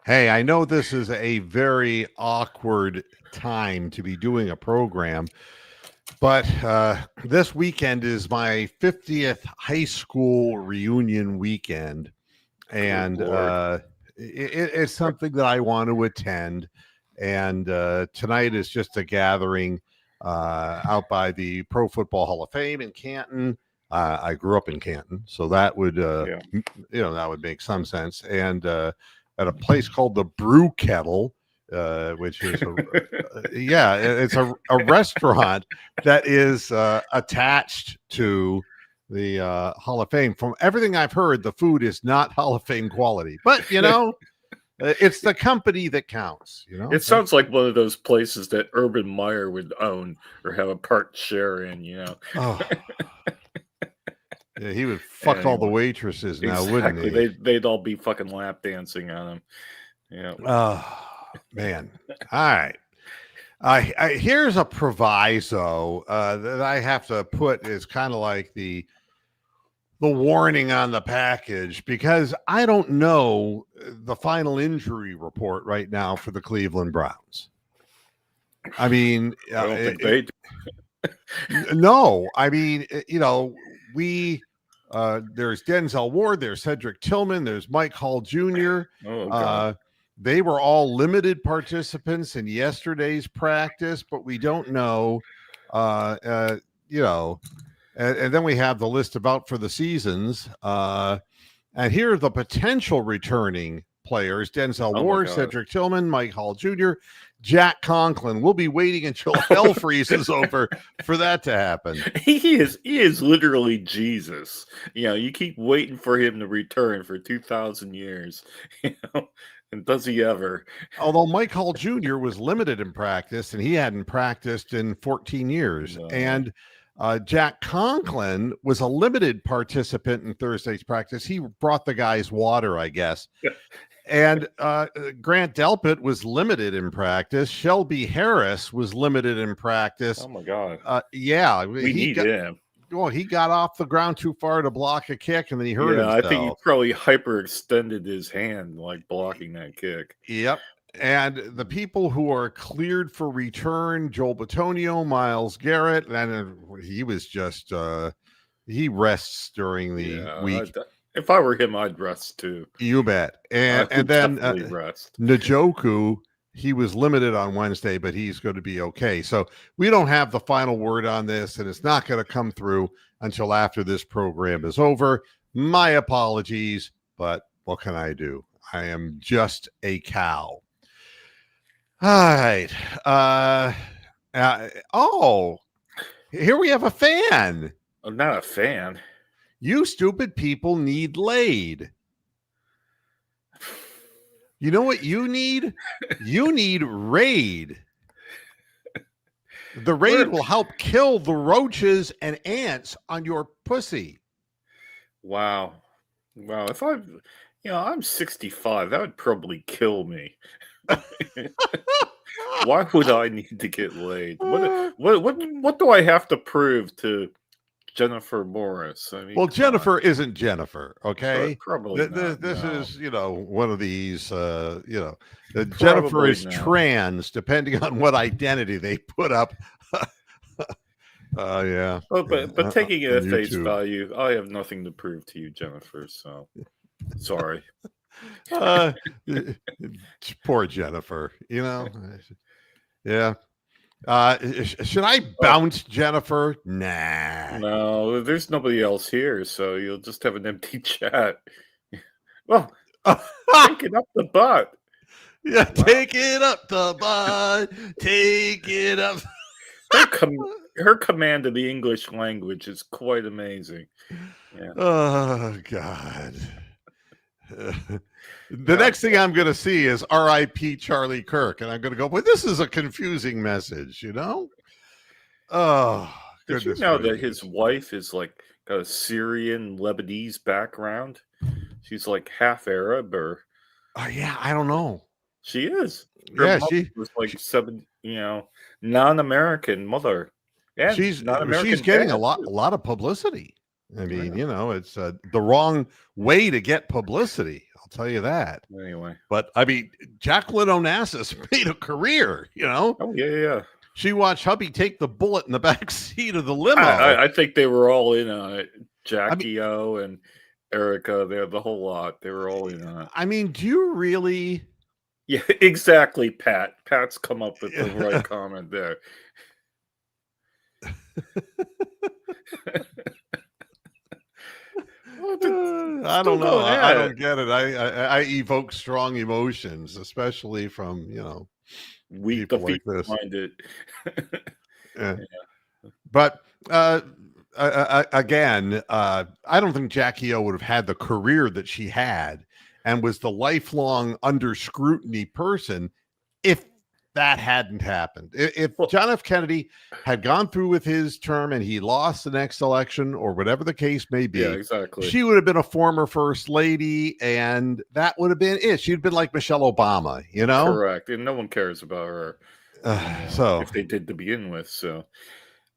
Hey, I know this is a very awkward time to be doing a program, but this weekend is my 50th high school reunion weekend, Good and Lord. it's something that I want to attend. And tonight is just a gathering out by the Pro Football Hall of Fame in Canton. I grew up in Canton, so that would Yeah. that would make some sense. And at a place called the Brew Kettle, which is it's a restaurant that is attached to the Hall of Fame. From everything I've heard, the food is not Hall of Fame quality, but it's the company that counts. It sounds like one of those places that Urban Meyer would own or have a part share in. Oh, yeah, he would fuck all the Anyway, waitresses now, wouldn't exactly. he? They'd all be fucking lap dancing on him. Yeah. Oh man! All right. Here's a proviso that I have to put is kind of like the warning on the package, because I don't know the final injury report right now for the Cleveland Browns. I mean, I don't think they do. no. I mean, we there's Denzel Ward, there's Cedric Tillman, there's Mike Hall Jr. Oh, God. They were all limited participants in yesterday's practice, but we don't know, you know, and then we have the list about for the seasons. And here are the potential returning players: Denzel Ward, Cedric Tillman, Mike Hall Jr., Jack Conklin. We'll be waiting until hell freezes over for that to happen. He is literally Jesus. You keep waiting for him to return for 2,000 years. And does he ever? Although Mike Hall Jr. was limited in practice, and he hadn't practiced in 14 years. No. And Jack Conklin was a limited participant in Thursday's practice. He brought the guys water, I guess. And Grant Delpit was limited in practice. Shelby Harris was limited in practice. Oh, my God. We need him. Well, he got off the ground too far to block a kick, and then he hurt himself. I think he probably hyperextended his hand, like blocking that kick. Yep. And the people who are cleared for return: Joel Bitonio, Myles Garrett, and he was just he rests during the week. If I were him, I'd rest too. You bet. And then Njoku, he was limited on Wednesday, but he's going to be okay. So we don't have the final word on this, and it's not going to come through until after this program is over. My apologies, but what can I do? I am just a cow. All right. Here we have a fan. I'm not a fan. You stupid people need laid. You know what you need? You need Raid. The Raid will help kill the roaches and ants on your pussy. Wow. If I'm 65, that would probably kill me. Why would I need to get laid? What do I have to prove to Jennifer Morris? I mean, well, Jennifer isn't Jennifer, okay? Probably not. This is, one of these, Jennifer is trans, depending on what identity they put up. Yeah. But taking it at face value, I have nothing to prove to you, Jennifer. So, sorry. Poor Jennifer. Yeah. Should I bounce Jennifer? Nah. No, there's nobody else here, so you'll just have an empty chat. Well, take it up the butt. Yeah, wow. Take it up the butt. Take it up. Her command of the English language is quite amazing. Yeah. Oh, God. The next thing I'm going to see is R.I.P. Charlie Kirk, and I'm going to go, but this is a confusing message, Oh, did you know that his wife is like got a Syrian Lebanese background? She's like half Arab, or yeah, I don't know. She is. She was like non-American mother. Yeah, she's getting a lot of publicity. I mean, it's the wrong way to get publicity. I'll tell you that. Anyway. But I mean, Jacqueline Onassis made a career, you know. Oh yeah. She watched hubby take the bullet in the back seat of the limo. I think they were all in on it. Jackie O and Erica, they're the whole lot. They were all in on it. I mean, do you really? Yeah, exactly, Pat. Pat's come up with the right comment there. I don't know. I don't get it. I evoke strong emotions, especially from weak people like this. Minded. Yeah. But again, I don't think Jackie O would have had the career that she had and was the lifelong under scrutiny person if that hadn't happened. If John F. Kennedy had gone through with his term and he lost the next election or whatever the case may be, exactly. She would have been a former first lady and that would have been it. She'd been like Michelle Obama, you know? Correct. And no one cares about her. So if they did to begin with. So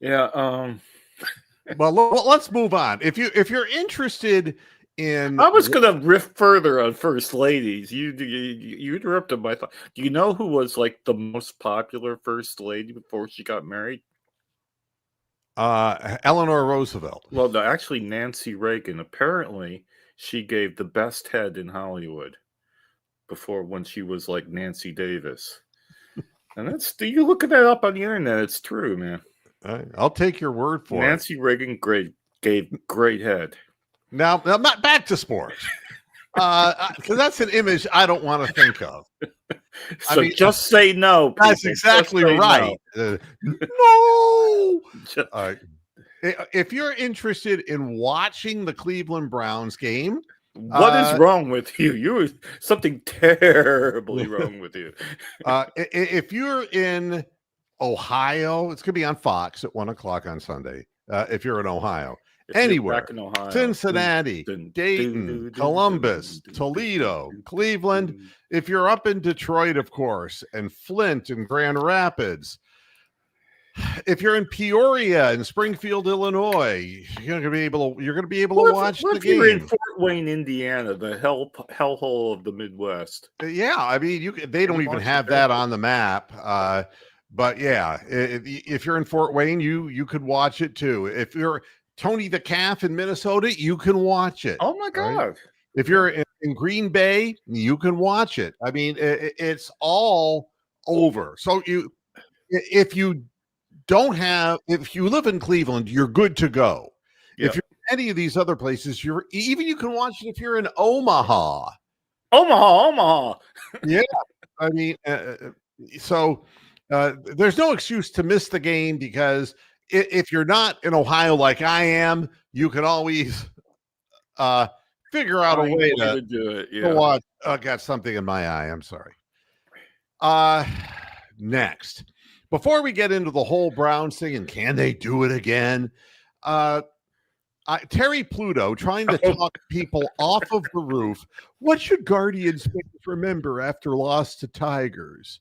yeah. Well, let's move on. If you're interested in, I was going to riff further on first ladies. You interrupted my thought. Do you know who was like the most popular first lady before she got married? Eleanor Roosevelt. Well, no, actually, Nancy Reagan. Apparently, she gave the best head in Hollywood when she was like Nancy Davis. And you look that up on the internet. It's true, man. I'll take your word for Nancy Reagan gave great head. Now back to sports, because that's an image I don't want to think of. So just say no. People. That's exactly right. No. If you're interested in watching the Cleveland Browns game, what is wrong with you? You're something terribly wrong with you. If you're in Ohio, it's going to be on Fox at 1:00 on Sunday. If you're in Ohio. Anywhere, Cincinnati, Dayton, Columbus, Toledo, Cleveland. If you're up in Detroit, of course, and Flint and Grand Rapids. If you're in Peoria and Springfield, Illinois, you're going to be able to watch the game. You're in Fort Wayne, Indiana, the hellhole of the Midwest. Yeah, I mean, they don't even have that on the map. But yeah, if you're in Fort Wayne, you could watch it too. If you're Tony the Calf in Minnesota, you can watch it. Oh my God. Right? If you're in Green Bay, you can watch it. I mean, it's all over. So if you live in Cleveland, you're good to go. Yep. If you're in any of these other places, you can watch it if you're in Omaha. Omaha. Yeah. I mean, so there's no excuse to miss the game because if you're not in Ohio like I am, you can always figure out a way to do it. Yeah. To watch. I got something in my eye. I'm sorry. Next, before we get into the whole Browns thing and can they do it again, Terry Pluto trying to talk people off of the roof. What should Guardians remember after loss to Tigers?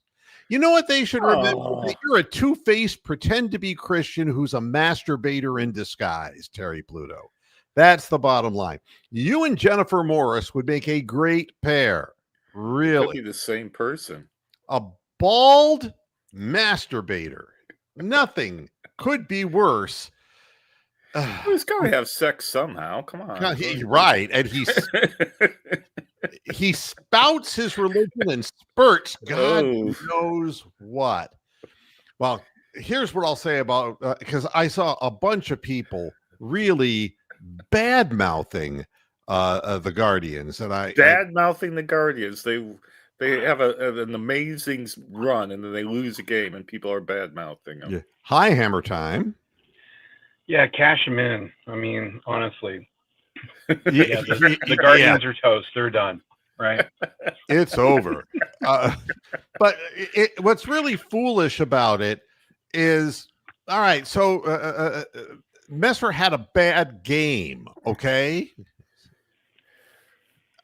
You know what they should remember? That you're a two-faced, pretend-to-be Christian who's a masturbator in disguise, Terry Pluto. That's the bottom line. You and Jennifer Morris would make a great pair. Really. Could be the same person. A bald masturbator. Nothing could be worse. He's got to have sex somehow. Come on. Right. And he spouts his religion in spurts. God knows what. Well, here's what I'll say about because I saw a bunch of people really bad mouthing the Guardians, and bad mouthing the Guardians. They have an amazing run, and then they lose a game, and people are bad mouthing them. Yeah. Hi, Hammer Time. Yeah, cash them in. I mean, honestly. The Guardians are toast. They're done, right? It's over. But what's really foolish about it is, all right, so Messer had a bad game, okay?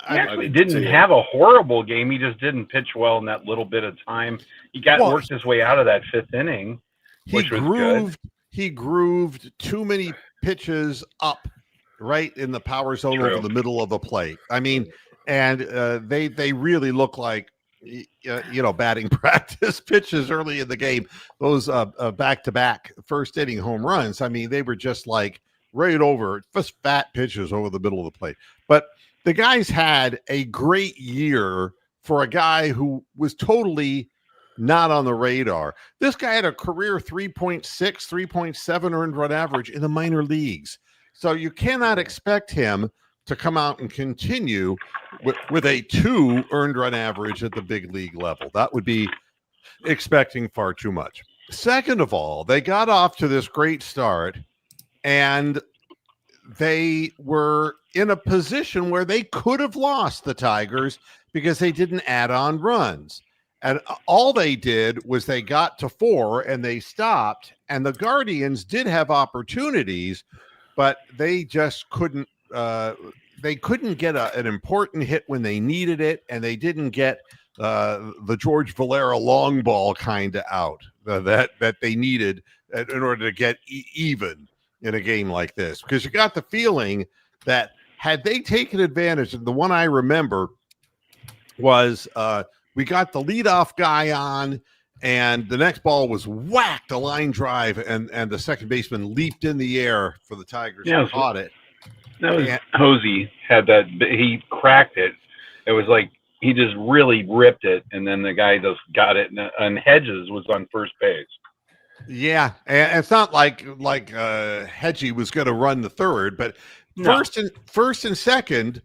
He actually didn't have a horrible game. He just didn't pitch well in that little bit of time. He worked his way out of that fifth inning, which was good. He grooved too many pitches up right in the power zone over the middle of the plate. I mean, and they really look like batting practice pitches early in the game. Those back-to-back first inning home runs. I mean, they were just like right over, just fat pitches over the middle of the plate. But the guys had a great year for a guy who was totally not on the radar. This guy had a career 3.6, 3.7 earned run average in the minor leagues. So you cannot expect him to come out and continue with a 2 earned run average at the big league level. That would be expecting far too much. Second of all, they got off to this great start, and they were in a position where they could have lost the Tigers because they didn't add on runs. And all they did was they got to 4 and they stopped. And the Guardians did have opportunities, but they just couldn't. They couldn't get an important hit when they needed it, and they didn't get the George Valera long ball kind of out that they needed in order to get even in a game like this. Because you got the feeling that had they taken advantage, and the one I remember was we got the leadoff guy on, and the next ball was whacked, a line drive, and the second baseman leaped in the air for the Tigers and caught it. That was Hosey had that. He cracked it. It was like he just really ripped it, and then the guy just got it. And Hedges was on first base. Yeah, and it's not like Hedgie was going to run the third, but first and second,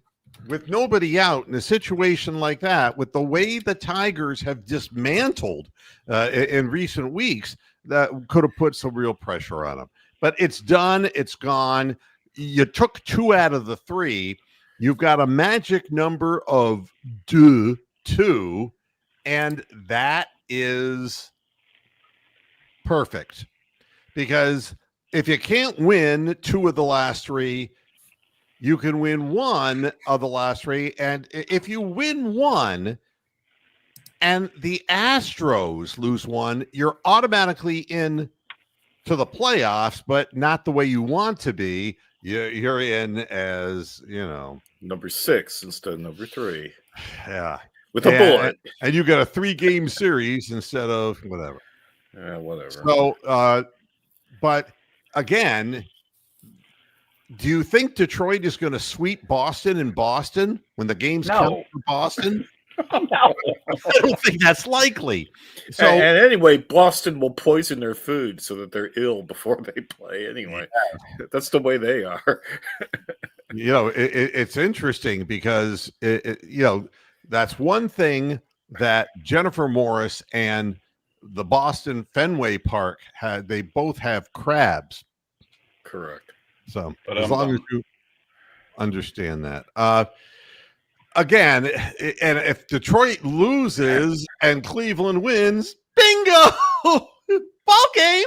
with nobody out in a situation like that, with the way the Tigers have dismantled in recent weeks, that could have put some real pressure on them. But it's done. It's gone. You took 2 out of the 3. You've got a magic number of 2, and that is perfect. Because if you can't win 2 of the last 3, you can win 1 of the last 3. And if you win 1 and the Astros lose 1, you're automatically in to the playoffs, but not the way you want to be. You're in as, number 6 instead of number 3. Yeah. With a bullet. And you got a 3-game series instead of whatever. Yeah, whatever. So, but again, do you think Detroit is going to sweep Boston in Boston when the games come for Boston? No. I don't think that's likely. So, and anyway, Boston will poison their food so that they're ill before they play anyway. Yeah. That's the way they are. It's interesting because, that's one thing that Jennifer Morris and the Boston Fenway Park had. They both have crabs. Correct. So as long as you understand that. Again, and if Detroit loses and Cleveland wins, bingo, ball game.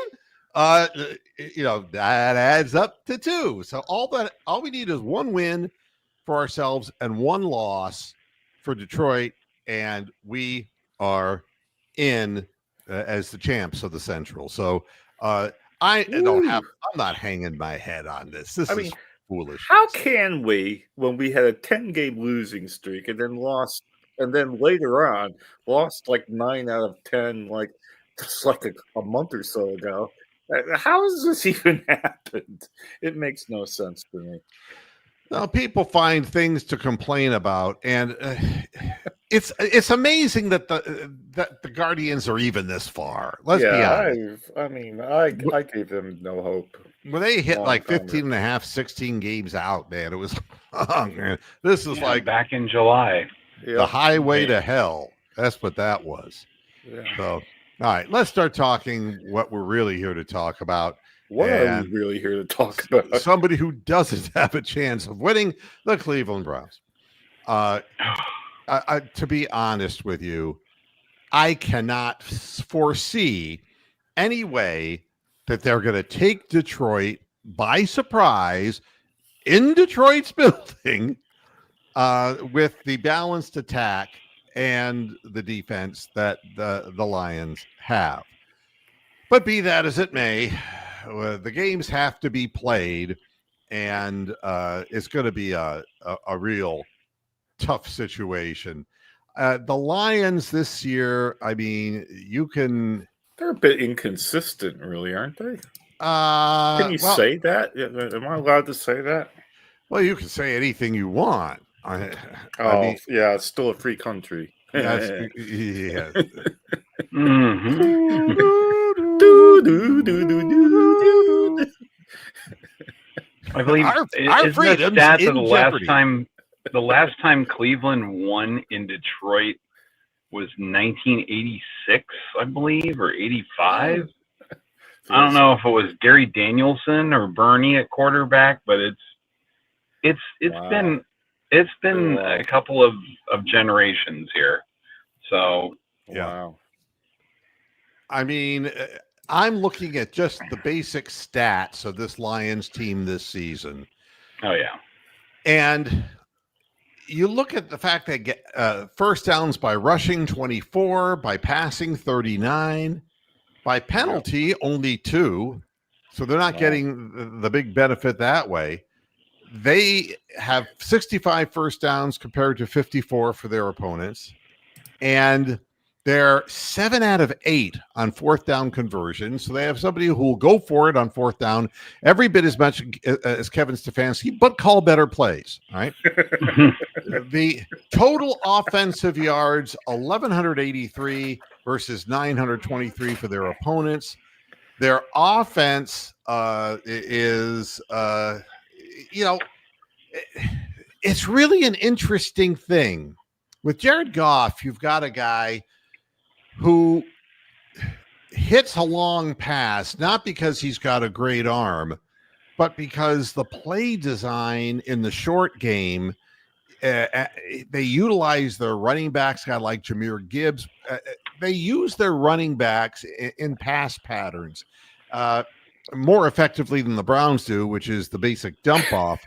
That adds up to 2. So all we need is 1 win for ourselves and 1 loss for Detroit, and we are in as the champs of the Central. So I'm not hanging my head on this. This is foolish. How can we, when we had a 10-game losing streak and then lost, and then later on lost like 9 out of 10, like just like a month or so ago? How has this even happened? It makes no sense to me. Now, people find things to complain about, and it's amazing that the Guardians are even this far. Let's be honest. I gave them no hope. When they hit like 15 and a half, 16 games out, man, it was long, man. This is like back in July. The highway to hell. That's what that was. Yeah. So, all right, let's start talking what we're really here to talk about. What are we really here to talk about? Somebody who doesn't have a chance of winning, the Cleveland Browns. To be honest with you, I cannot foresee any way that they're going to take Detroit by surprise in Detroit's building with the balanced attack and the defense that the Lions have. But be that as it may, the games have to be played, and it's going to be a real tough situation. The Lions this year, I mean, they're a bit inconsistent, really, aren't they? Can you say that? Am I allowed to say that? Well, you can say anything you want. I mean, yeah, it's still a free country. That's yeah. I believe our freedom's that in the jeopardy. last time Cleveland won in Detroit was 1986, I believe, or 85. I don't know if it was Gary Danielson or Bernie at quarterback, but it's been a couple of generations here. So yeah. Wow. I mean, I'm looking at just the basic stats of this Lions team this season. Oh yeah. And you look at the fact they get first downs by rushing 24, by passing 39, by penalty only 2. So they're not getting the big benefit that way. They have 65 first downs compared to 54 for their opponents. And they're 7 out of 8 on fourth down conversion. So they have somebody who will go for it on fourth down every bit as much as Kevin Stefanski, but call better plays. All right. The total offensive yards, 1,183 versus 923 for their opponents. Their offense is, it's really an interesting thing. With Jared Goff, you've got a guy who hits a long pass, not because he's got a great arm, but because the play design in the short game, they utilize their running backs, guy like Jahmyr Gibbs. They use their running backs in pass patterns more effectively than the Browns do, which is the basic dump off.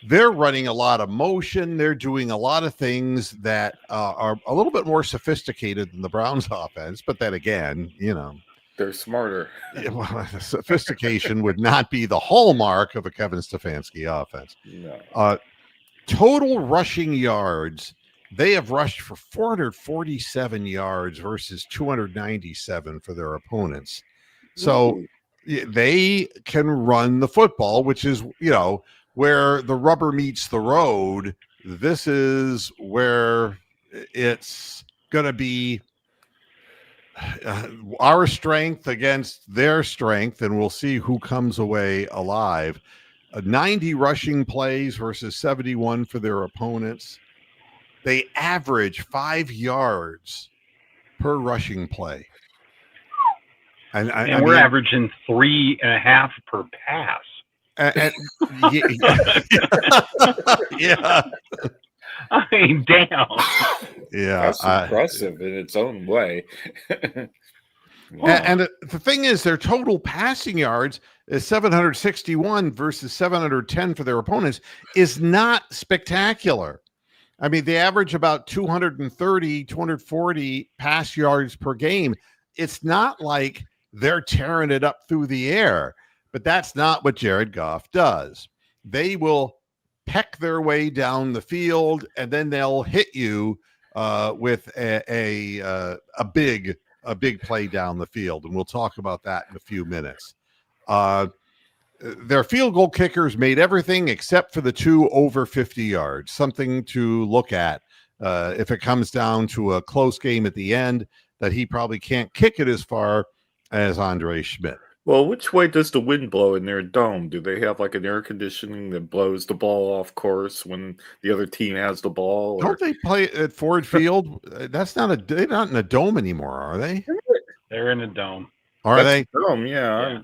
They're running a lot of motion. They're doing a lot of things that are a little bit more sophisticated than the Browns offense. But then again, they're smarter. Well, sophistication would not be the hallmark of a Kevin Stefanski offense. No. Total rushing yards, they have rushed for 447 yards versus 297 for their opponents. So they can run the football, which is, where the rubber meets the road. This is where it's going to be our strength against their strength, and we'll see who comes away alive. 90 rushing plays versus 71 for their opponents. They average 5 yards per rushing play. And we're averaging 3.5 per pass. Yeah. I mean, damn. Yeah. That's impressive in its own way. And the thing is, their total passing yards is 761 versus 710 for their opponents is not spectacular. I mean, they average about 230, 240 pass yards per game. It's not like they're tearing it up through the air, but that's not what Jared Goff does. They will peck their way down the field, and then they'll hit you with a big play down the field, and we'll talk about that in a few minutes. Their field goal kickers made everything except for the 2 over 50 yards, something to look at if it comes down to a close game at the end, that he probably can't kick it as far as Andre Schmidt. Well, which way does the wind blow in their dome? Do they have like an air conditioning that blows the ball off course when the other team has the ball? Don't they play at Ford Field? They're not in a dome anymore, are they? They're in a dome. Are they? Dome, yeah.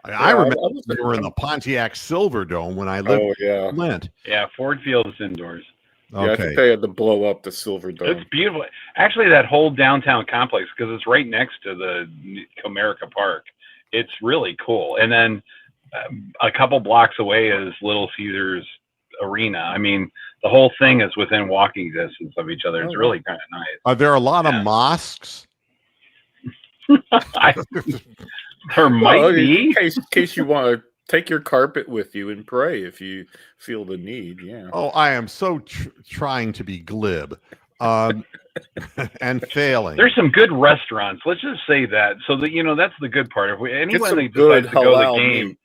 I remember they were in the Pontiac Silver Dome when I lived in Flint. Yeah, Ford Field is indoors. Okay. Yeah, I think they had to blow up the Silver Dome. It's beautiful. Actually, that whole downtown complex, because it's right next to the Comerica Park, it's really cool. And then a couple blocks away is Little Caesars Arena. I mean, the whole thing is within walking distance of each other. It's really kind of nice. Are there a lot of mosques? There might be. In case you want to take your carpet with you and pray if you feel the need. Yeah. Oh, I am so trying to be glib, and failing. There's some good restaurants. Let's just say that. So that that's the good part. If anyone some that good decides to go to the halal game, meat.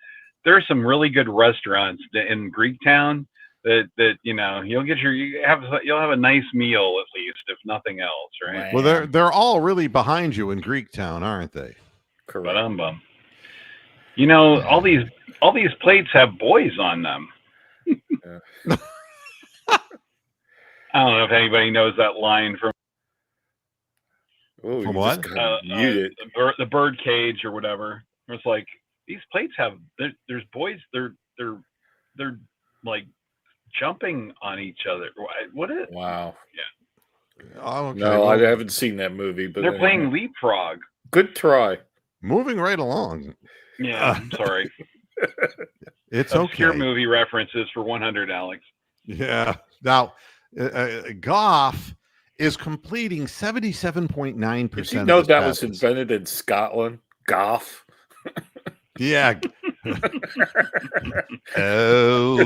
there are some really good restaurants in Greektown that you'll have a nice meal at least, if nothing else, right? Well, they're all really behind you in Greektown, aren't they? Correct. But all these plates have boys on them. Yeah. I don't know if anybody knows that line from Oh, From you what? just got muted. the bird cage or whatever. It's like these plates have there's boys. They're like jumping on each other. What is? Wow. Oh, okay. No, well, I haven't seen that movie, but They're playing leapfrog. Good try. moving right along. Yeah, I'm sorry. It's Obscure okay. movie references for 100, Alex. Yeah. Now, Goff is completing 77.9%. Did you know of his that was passes. invented in Scotland? Goff. Yeah. Oh.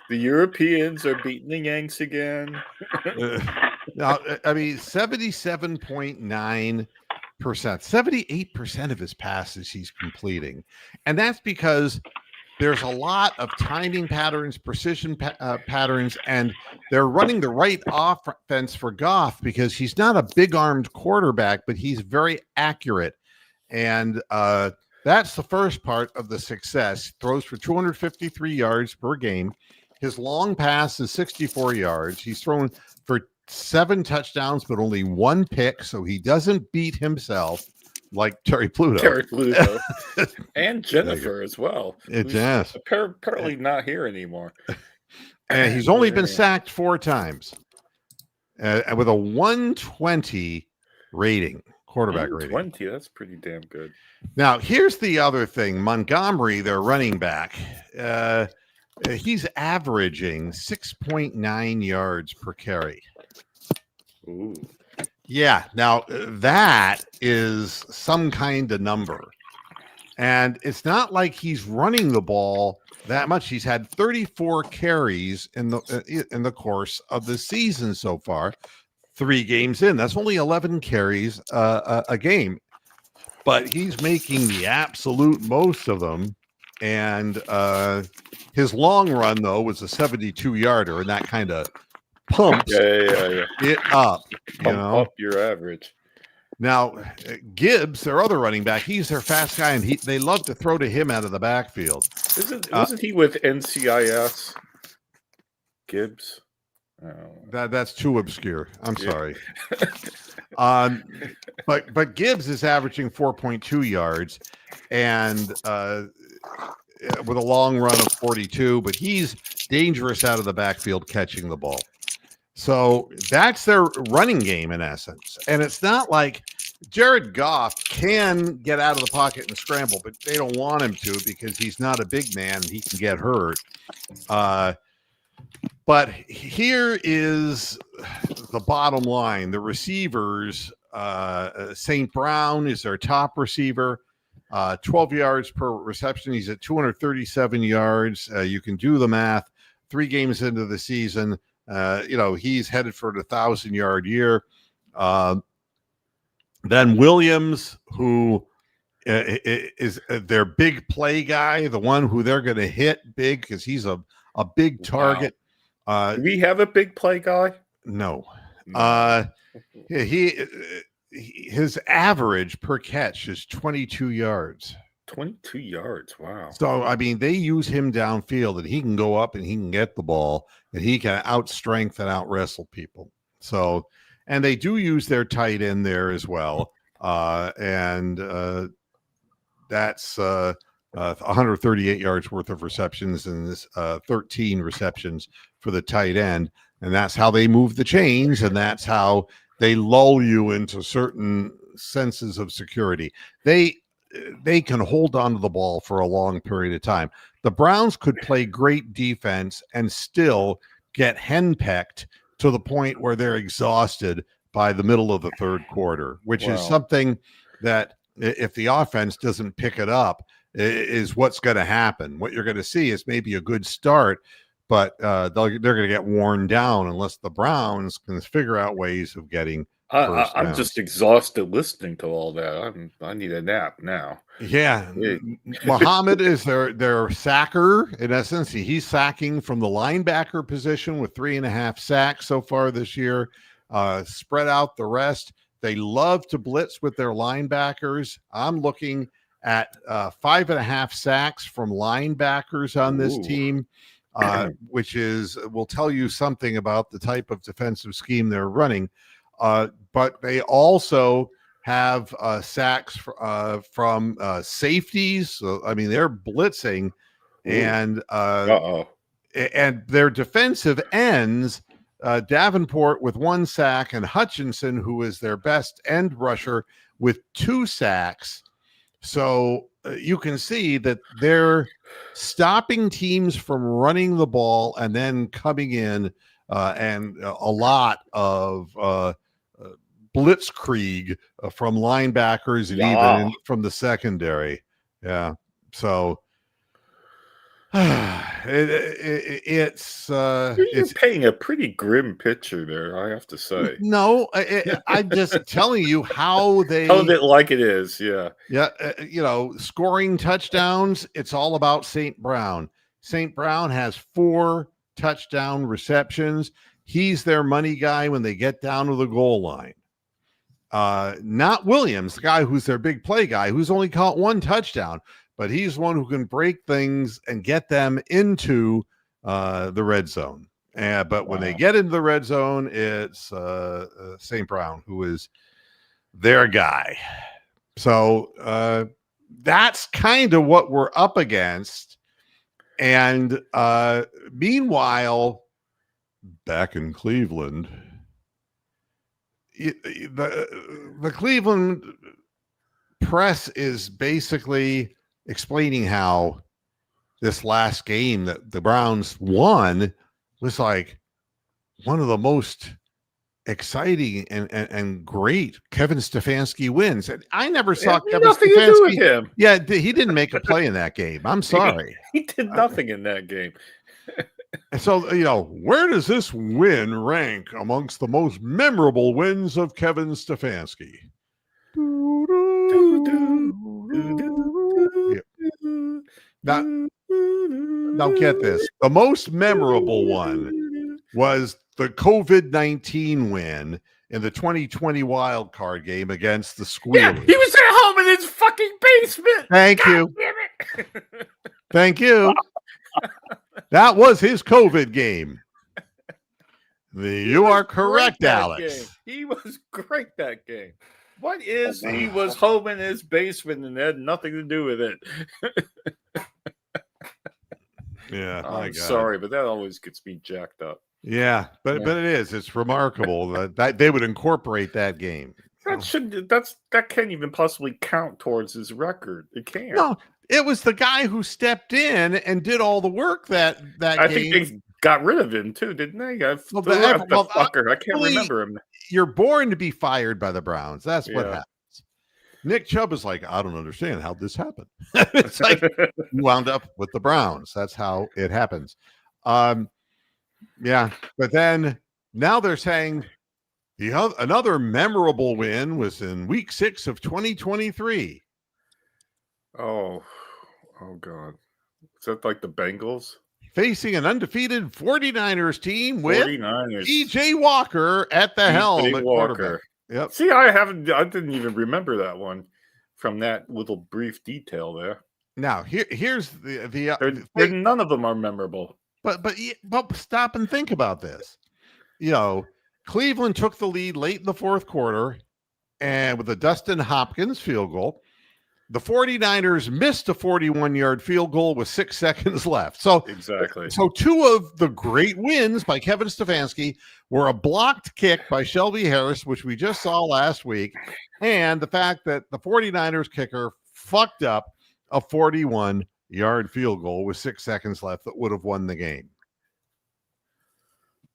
The Europeans are beating the Yanks again. Now, I mean, 77.9%, 78% of his passes he's completing. And that's because there's a lot of timing patterns, precision patterns, and they're running the right offense for Goff because he's not a big-armed quarterback, but he's very accurate. And that's the first part of the success. Throws for 253 yards per game. His long pass is 64 yards. He's thrown for 7 touchdowns, but only 1 pick, so he doesn't beat himself like Terry Pluto. Terry Pluto. And Jennifer as well. Yes. Apparently not here anymore. And he's only been sacked 4 times with a 120 rating, quarterback rating. 120, that's pretty damn good. Now, here's the other thing. Montgomery, their running back, he's averaging 6.9 yards per carry. Ooh. Yeah. Now, that is some kind of number. And it's not like he's running the ball that much. He's had 34 carries in the course of the season so far, 3 games in. That's only 11 carries a game. But he's making the absolute most of them. And his long run, though, was a 72-yarder, and that kind of pumps it up. Pump up your average. Now, Gibbs, their other running back, he's their fast guy, and they love to throw to him out of the backfield. Wasn't he with NCIS? Gibbs? Oh. That's too obscure. I'm sorry. But Gibbs is averaging 4.2 yards and with a long run of 42, but he's dangerous out of the backfield catching the ball. So that's their running game in essence. And it's not like Jared Goff can get out of the pocket and scramble, but they don't want him to because he's not a big man and he can get hurt. But here is the bottom line. The receivers, St. Brown is their top receiver, 12 yards per reception. He's at 237 yards. You can do the math. 3 games into the season, he's headed for the 1,000-yard year. Then Williams, who is their big play guy, the one who they're going to hit big because he's a big target. Do we have a big play guy? No. His average per catch is 22 yards. 22 yards. Wow. So, I mean, they use him downfield and he can go up and he can get the ball and he can outstrength and out-wrestle people. So, and they do use their tight end there as well. That's 138 yards worth of receptions and this 13 receptions for the tight end. And that's how they move the chains. And that's how they lull you into certain senses of security. They can hold on to the ball for a long period of time. The Browns could play great defense and still get henpecked to the point where they're exhausted by the middle of the third quarter, which is something that if the offense doesn't pick it up, is what's going to happen. What you're going to see is maybe a good start, but they're going to get worn down unless the Browns can figure out ways of getting first I'm downs. just exhausted listening to all that. I need a nap now. Yeah, Muhammad is their sacker in essence. He's sacking from the linebacker position with 3.5 sacks so far this year. Spread out the rest. They love to blitz with their linebackers. I'm looking at 5.5 sacks from linebackers on this team, which will tell you something about the type of defensive scheme they're running. But they also have sacks from safeties. So, I mean, they're blitzing, and their defensive ends, Davenport with 1 sack, and Hutchinson, who is their best end rusher, with 2 sacks. So you can see that they're stopping teams from running the ball and then coming in and a lot of blitzkrieg from linebackers and even from the secondary. Yeah. So it's painting a pretty grim picture there, I have to say. No, I'm just telling you how they told it like it is. Yeah. Scoring touchdowns. It's all about St. Brown. St. Brown has 4 touchdown receptions. He's their money guy when they get down to the goal line. Not Williams, the guy who's their big play guy, who's only caught 1 touchdown, but he's one who can break things and get them into the red zone. But when they get into the red zone, it's St. Brown who is their guy. So that's kind of what we're up against. And meanwhile, back in Cleveland, the Cleveland press is basically explaining how this last game that the Browns won was like one of the most exciting and great Kevin Stefanski wins. And I never saw Kevin Stefanski. Him. Yeah, he didn't make a play in that game. I'm sorry. He did nothing in that game. And so, where does this win rank amongst the most memorable wins of Kevin Stefanski? Now get this. The most memorable one was the COVID-19 win in the 2020 wild card game against the Squealers. Yeah, he was at home in his fucking basement. Thank you. Thank you. That was his COVID game. You are correct, Alex. Game. He was great that game. What is he was home in his basement and had nothing to do with it. Yeah, I'm sorry, but that always gets me jacked up. Yeah, but it is. It's remarkable that they would incorporate that game. That can't even possibly count towards his record. It can't. No, it was the guy who stepped in and did all the work that I game. think they got rid of him too, didn't they? Fucker. I can't remember him. You're born to be fired by the Browns. That's what happens. Nick Chubb is like, I don't understand how this happened. It's like you wound up with the Browns. That's how it happens. Yeah, but then now they're saying another memorable win was in week 6 of 2023. Oh God. Is that like the Bengals? Facing an undefeated 49ers team with 49ers. E.J. Walker at the helm at quarterback. Yep. See, I didn't even remember that one from that little brief detail there. Now, here's none of them are memorable. But stop and think about this. Cleveland took the lead late in the 4th quarter, and with a Dustin Hopkins field goal, the 49ers missed a 41-yard field goal with 6 seconds left. So 2 of the great wins by Kevin Stefanski were a blocked kick by Shelby Harris, which we just saw last week, and the fact that the 49ers kicker fucked up a 41-yard field goal with 6 seconds left that would have won the game.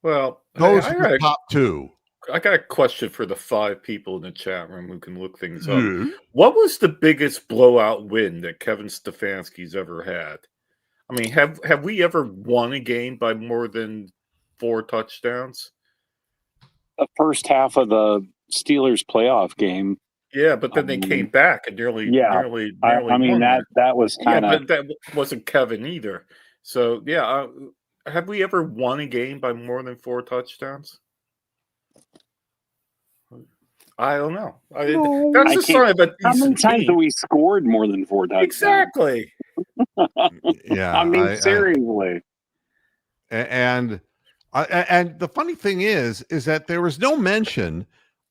Well, those are the top 2. got a question for the 5 people in the chat room who can look things up. What was the biggest blowout win that Kevin Stefanski's ever had? I mean, have we ever won a game by more than 4 touchdowns? The first half of the Steelers playoff game. Yeah, but then they came back and nearly I mean, won that was kind of. but that wasn't Kevin either. So yeah, have we ever won a game by more than 4 touchdowns? I don't know. That's a sign of a How many decent times team. have we scored more than 4 touchdowns? Exactly. Yeah, I mean, seriously. And the funny thing is that there was no mention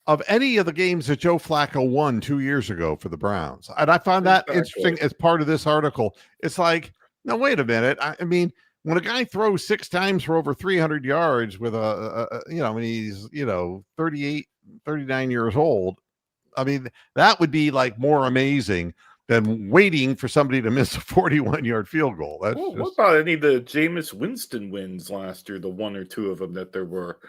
of any of the games that Joe Flacco won 2 years ago for the Browns. And I found that interesting as part of this article. It's like, no, wait a minute. I mean, when a guy throws 6 times for over 300 yards with when he's, 38, 39 years old, I mean, that would be like more amazing than waiting for somebody to miss a 41-yard field goal. That's what about any of the Jameis Winston wins last year? The 1 or 2 of them that there were.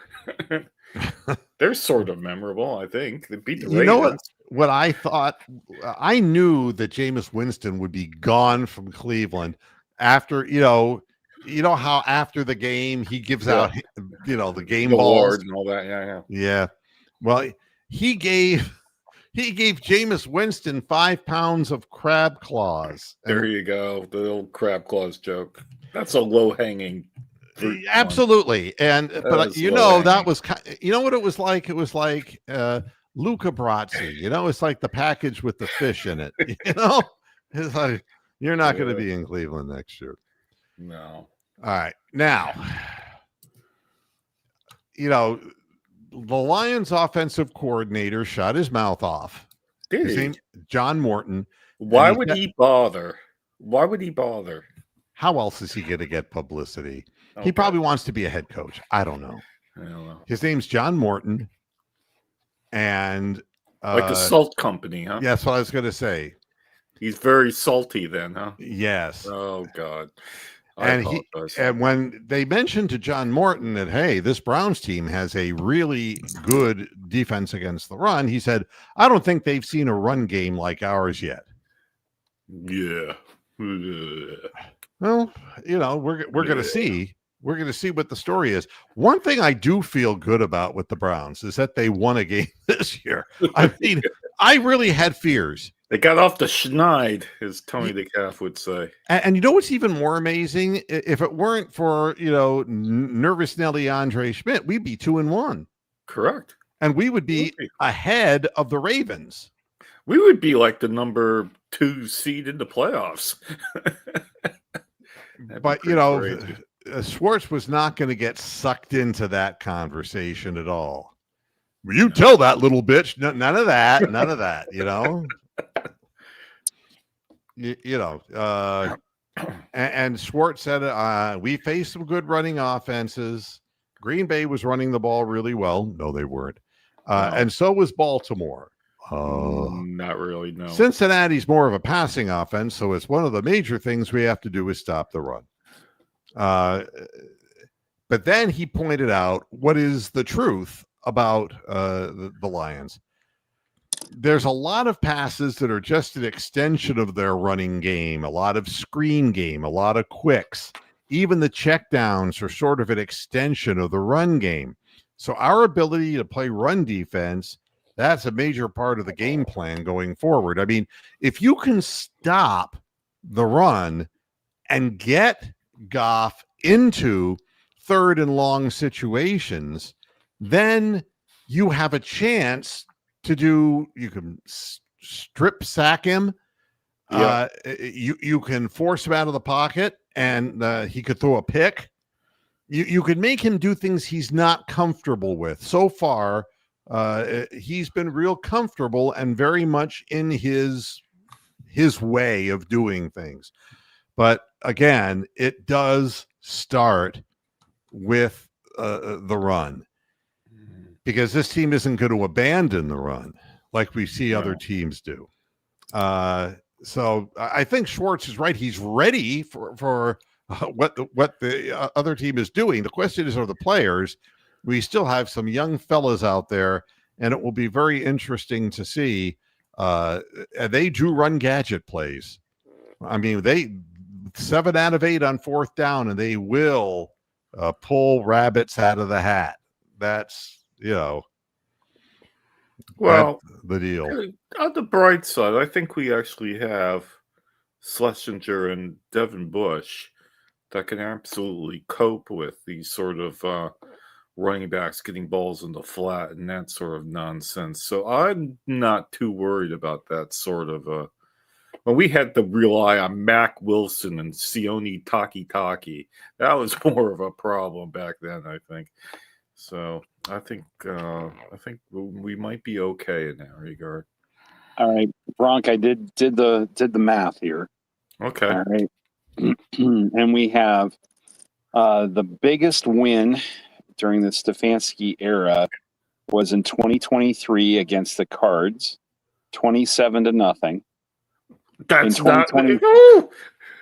They're sort of memorable, I think. They beat the Ravens. You know what I thought? I knew that Jameis Winston would be gone from Cleveland after, how after the game he gives out, the game balls and all that. Yeah. Yeah. Well, he gave Jameis Winston 5 pounds of crab claws. There you go. The old crab claws joke. That's a low-hanging fruit. Absolutely. And but that was what it was like? It was like Luca Brazzi, it's like the package with the fish in it. It's like you're not going to be in Cleveland next year. No. All right. Now, the Lions offensive coordinator shut his mouth off. His name, John Morton. Why would he bother? Why would he bother? How else is he going to get publicity? Okay. He probably wants to be a head coach. I don't know. His name's John Morton. And like the salt company, huh? Yeah, that's what I was going to say. He's very salty then, huh? Yes. Oh, God. And when they mentioned to John Morton that, hey, this Browns team has a really good defense against the run, he said, I don't think they've seen a run game like ours yet. Yeah. Well, we're going to see. We're going to see what the story is. One thing I do feel good about with the Browns is that they won a game this year. I mean, I really had fears. They got off the schneid, as Tony DeCalf would say. And you know what's even more amazing? If it weren't for, nervous Nelly Andre Schmidt, we'd be 2-1. Correct. And we would be ahead of the Ravens. We would be like the number 2 seed in the playoffs. But, Schwartz was not going to get sucked into that conversation at all. You tell that little bitch. None of that. None of that, And Schwartz said, we faced some good running offenses. Green Bay was running the ball really well. No, they weren't. And so was Baltimore. Not really, no. Cincinnati's more of a passing offense, so it's one of the major things we have to do is stop the run. But then he pointed out what is the truth about the Lions. There's a lot of passes that are just an extension of their running game, a lot of screen game, a lot of quicks. Even the checkdowns are sort of an extension of the run game. So our ability to play run defense, that's a major part of the game plan going forward. I mean, if you can stop the run and get Goff into 3rd and long situations, then you have a chance you can strip sack him. Yeah. You can force him out of the pocket and he could throw a pick. You could make him do things he's not comfortable with. So far, he's been real comfortable and very much in his way of doing things. But again, it does start with the run, because this team isn't going to abandon the run like we see other teams do. So I think Schwartz is right. He's ready for what the other team is doing. The question is, are the players? we still have some young fellas out there, and it will be very interesting to see. They do run gadget plays. I mean, they 7 out of 8 on 4th down, and they will pull rabbits out of the hat. That's, Well, that's the deal. on the bright side, I think we actually have Schlesinger and Devin Bush that can absolutely cope with these sort of running backs getting balls in the flat and that sort of nonsense. So I'm not too worried about that sort of. When we had to rely on Mac Wilson and Sione Takitaki, that was more of a problem back then, I think. So I think we might be okay in that regard. All right, Bronk, I did the math here. Okay. All right. And we have the biggest win during the Stefanski era was in 2023 against the Cards, 27-0. That's in not. 2020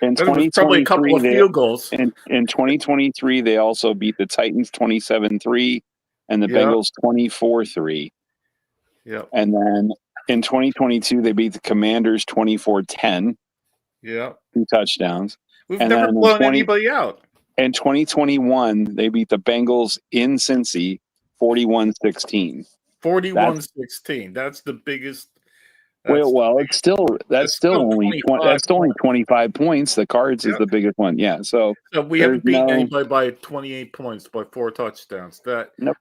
in That was probably a couple of 2023, field goals. in 2023, they also beat the Titans 27-3 and the Yeah. Bengals 24-3. Yep. And then in 2022, they beat the Commanders 24-10, Yeah. 2 touchdowns. We've And never then in blown anybody out. In 2021, they beat the Bengals in Cincy 41-16. 41-16. That's the biggest. Well, it's still that's still only 25 points. The Cards is Yep. the biggest one. Yeah, so we haven't beaten no- anybody by 28 points by 4 touchdowns. Nope.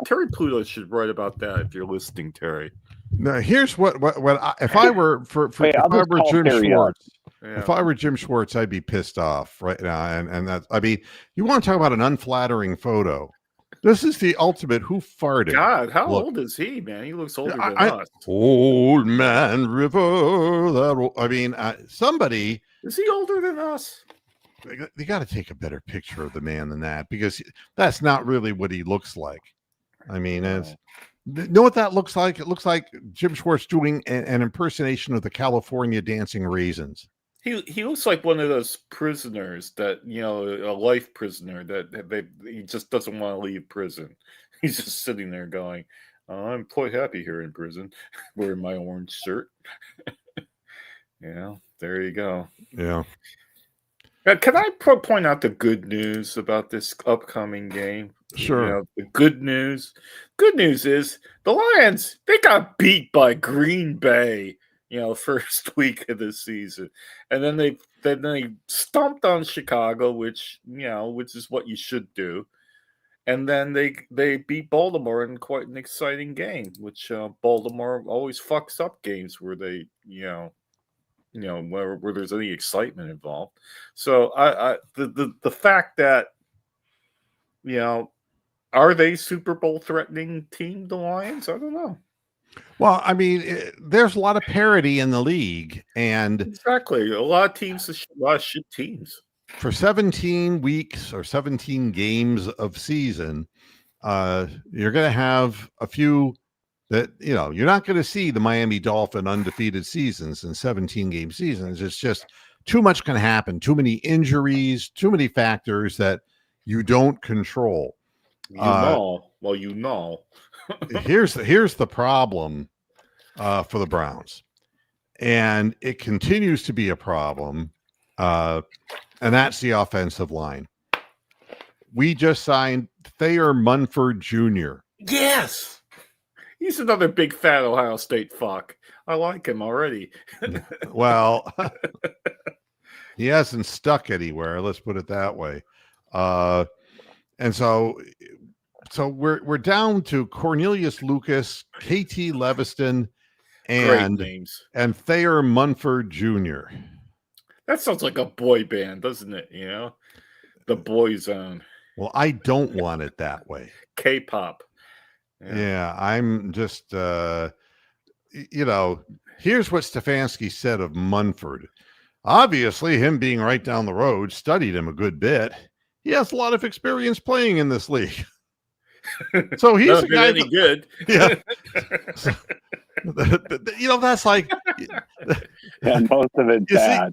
Terry Pluto should write about that if you're listening, Terry. Now, here's if I were Wait, if I'll I just were call Jim Terry up. Schwartz, Yeah. if I were Jim Schwartz, I'd be pissed off right now. And that, I mean, you want to talk about an unflattering photo? This is the ultimate who farted. God, how Look. old is he, man? He looks older than us. Old Man River. Somebody. Is he older than us? They got to take a better picture of the man than that, because that's not really what he looks like. I mean, you know what that looks like? It looks like Jim Schwartz doing an impersonation of the California Dancing Raisins. He looks like one of those prisoners that, a life prisoner that he just doesn't want to leave prison. He's just sitting there going, I'm quite happy here in prison, wearing my orange shirt. There you go. Yeah. Can I point out the good news about this upcoming game? Sure. The good news. Good news is the Lions, they got beat by Green Bay, first week of the season. And then they stomped on Chicago, which is what you should do. And then they beat Baltimore in quite an exciting game, which Baltimore always fucks up games where they, where there's any excitement involved. So the fact that, are they Super Bowl threatening team, the Lions? I don't know. Well, I mean, there's a lot of parity in the league, and exactly a lot of teams, a lot of shit teams. For 17 weeks or 17 games of season, you're going to have a few that, you're not going to see the Miami Dolphin undefeated seasons and 17 game seasons. It's just too much can happen, too many injuries, too many factors that you don't control. Here's the problem for the Browns, and it continues to be a problem. And that's the offensive line. We just signed Thayer Munford Jr. Yes. He's another big fat Ohio State fuck. I like him already. Well, he hasn't stuck anywhere. Let's put it that way. And so we're down to Cornelius Lucas, KT Leviston, and Thayer Munford Jr. That sounds like a boy band, doesn't it? The boy zone. Well, I don't want it that way. K-pop. Yeah, I'm just, here's what Stefanski said of Munford. Obviously, him being right down the road, studied him a good bit. He has a lot of experience playing in this league. So he's a guy any good. Yeah. That's like, and most of it bad.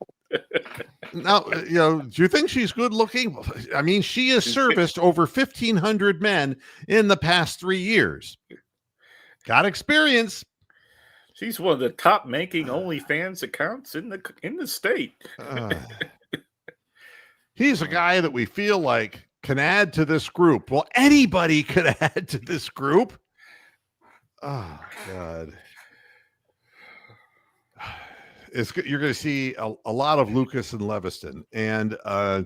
Now, do you think she's good looking? I mean, she has serviced over 1,500 men in the past 3 years. Got experience. She's one of the top making OnlyFans accounts in the state. He's a guy that we feel like can add to this group. Well, anybody could add to this group. Oh, God. You're going to see a lot of Lucas and Leviston. And I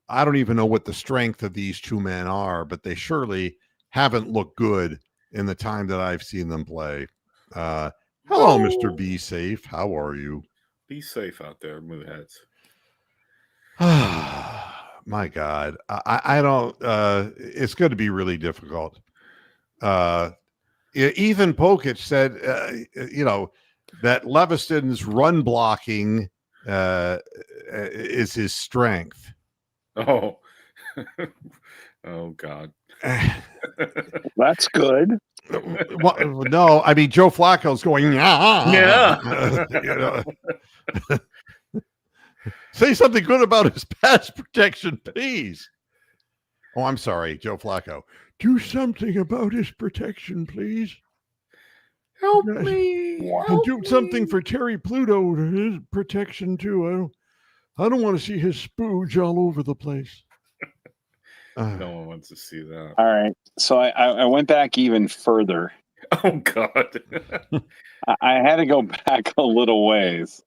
don't even know what the strength of these two men are, but they surely haven't looked good in the time that I've seen them play. Hello, Mr. Be Safe. How are you? Be safe out there, Mooheads. My God. I don't, it's going to be really difficult. Even Pokic said, that Leviston's run blocking is his strength. Oh, oh God. That's good. Well, no, I mean, Joe Flacco's going, Yeah. Say something good about his pass protection, please. Oh, I'm sorry, Joe Flacco. Do something about his protection, please. Help me. And do something for Terry Pluto, his protection, too. I don't want to see his spooge all over the place. No one wants to see that. All right. So I went back even further. Oh, God. I had to go back a little ways.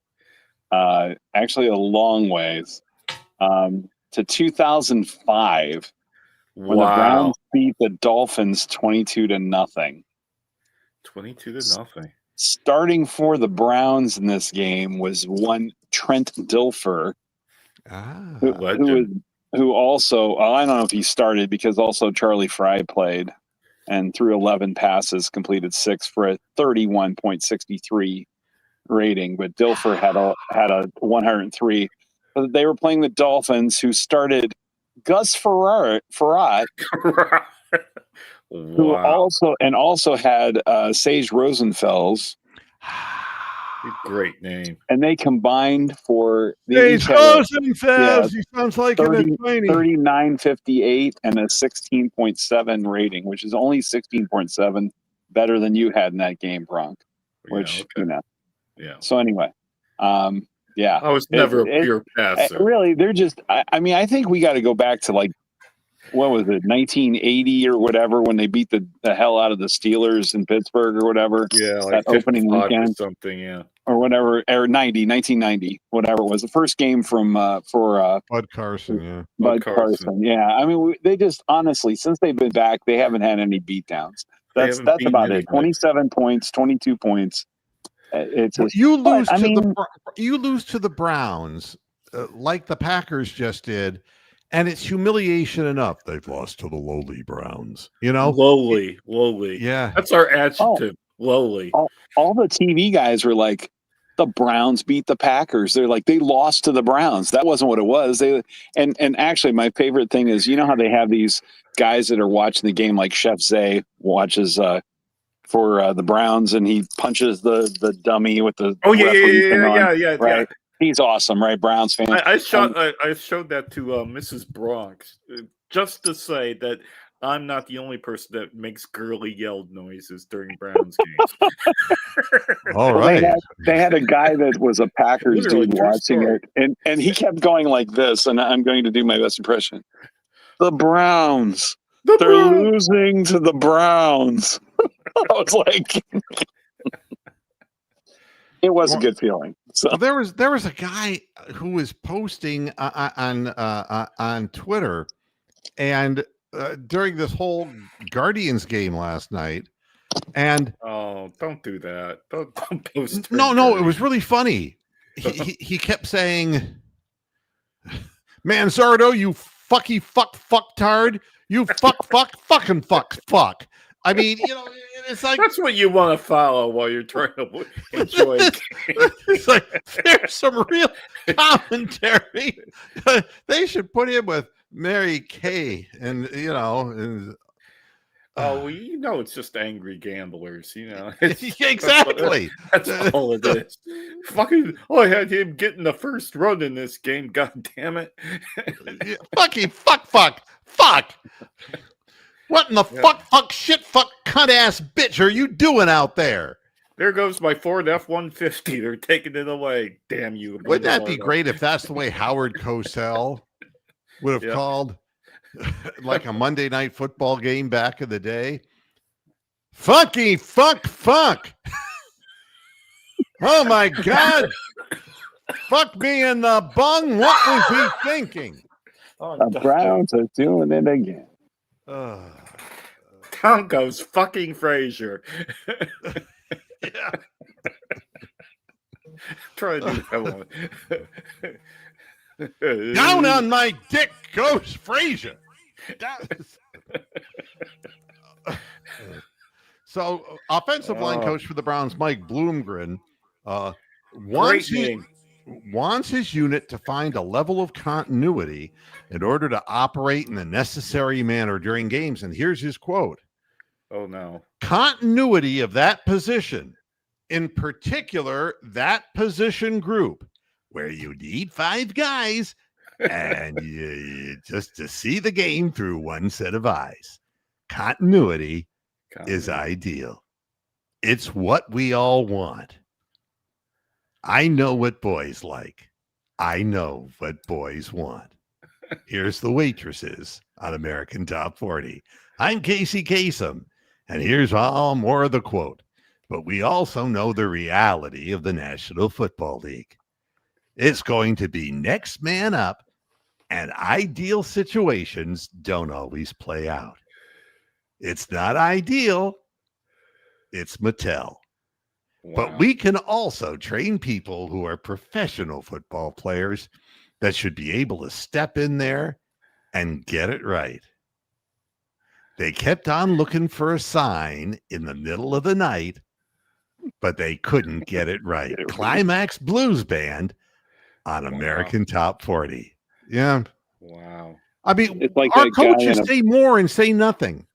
Actually, a long ways. To 2005, when the Browns beat the Dolphins 22-0. 22-0. Starting for the Browns in this game was one Trent Dilfer, who also, I don't know if he started because also Charlie Fry played and threw 11 passes, completed 6 for a 31.63 rating. But Dilfer had a 103. But they were playing the Dolphins, who started Gus Farrat, who also had Sage Rosenfels. Great name. And they combined for Sage Rosenfels. He sounds like 39.58 and a 16.7 rating, which is only 16.7 better than you had in that game, Bronk. Which Yeah. So anyway, yeah. I was never a pure passer. Really, they're just. I mean, I think we got to go back to like, what was it, 1980 or whatever, when they beat the hell out of the Steelers in Pittsburgh or whatever. Yeah, like that opening weekend or something. Yeah, or whatever, or 1990, whatever it was, the first game from for Bud Carson. Yeah, Bud Carson. Yeah, I mean, they just honestly, since they've been back, they haven't had any beatdowns. That's about it. 27 points, 22 points. It's just, you lose to the Browns like the Packers just did, and it's humiliation enough. They've lost to the lowly Browns. Lowly. Yeah, that's our adjective. Lowly. All the TV guys were like, the Browns beat the Packers. They're like, they lost to the Browns. That wasn't what it was. And actually, my favorite thing is, how they have these guys that are watching the game, like Chef Zay watches for the Browns, and he punches the dummy with the yeah. Right, he's awesome, right? Browns fan. I showed that to Mrs. Bronx just to say that I'm not the only person that makes girly yelled noises during Browns games. All right. They had a guy that was a Packers dude watching it, and he kept going like this, and I'm going to do my best impression. The Browns. They're losing to the Browns. I was like, it was a good feeling. So there was a guy who was posting on Twitter, and during this whole Guardians game last night, and don't do that. Don't post. No, it was really funny. He kept saying, "Manzardo, you fucktard, you fuck." I mean, it's like that's what you want to follow while you're trying to enjoy. It's like there's some real commentary. They should put him with Mary Kay, and Oh, well, it's just angry gamblers. Exactly. That's all it is. Fucking, I had him getting the first run in this game. God damn it! Fuck. What in the fuck, shit, fuck, cunt ass bitch are you doing out there? There goes my Ford F-150. They're taking it away. Damn you! Wouldn't that be great if that's the way Howard Cosell would have called like a Monday Night Football game back in the day? Funky fuck. Oh my God. Fuck me in the bung. What was he thinking? The Browns are doing it again. Down goes fucking Frazier. Yeah. Try to do that one. Down on my dick goes Frazier. So, offensive line coach for the Browns, Mike Bloomgren, wants his unit to find a level of continuity in order to operate in the necessary manner during games. And here's his quote. Oh, no. Continuity of that position, in particular, that position group, where you need 5 guys and you just to see the game through one set of eyes. Continuity is ideal. It's what we all want. I know what boys like. I know what boys want. Here's the waitresses on American Top 40. I'm Casey Kasem, and here's all more of the quote. But we also know the reality of the National Football League. It's going to be next man up, and ideal situations don't always play out. It's not ideal. It's Mattel. Wow. But we can also train people who are professional football players that should be able to step in there and get it right. They kept on looking for a sign in the middle of the night, but they couldn't get it right. Climax Blues Band on American Top 40. Yeah. Wow. I mean, It's like our that guy coaches say more and say nothing.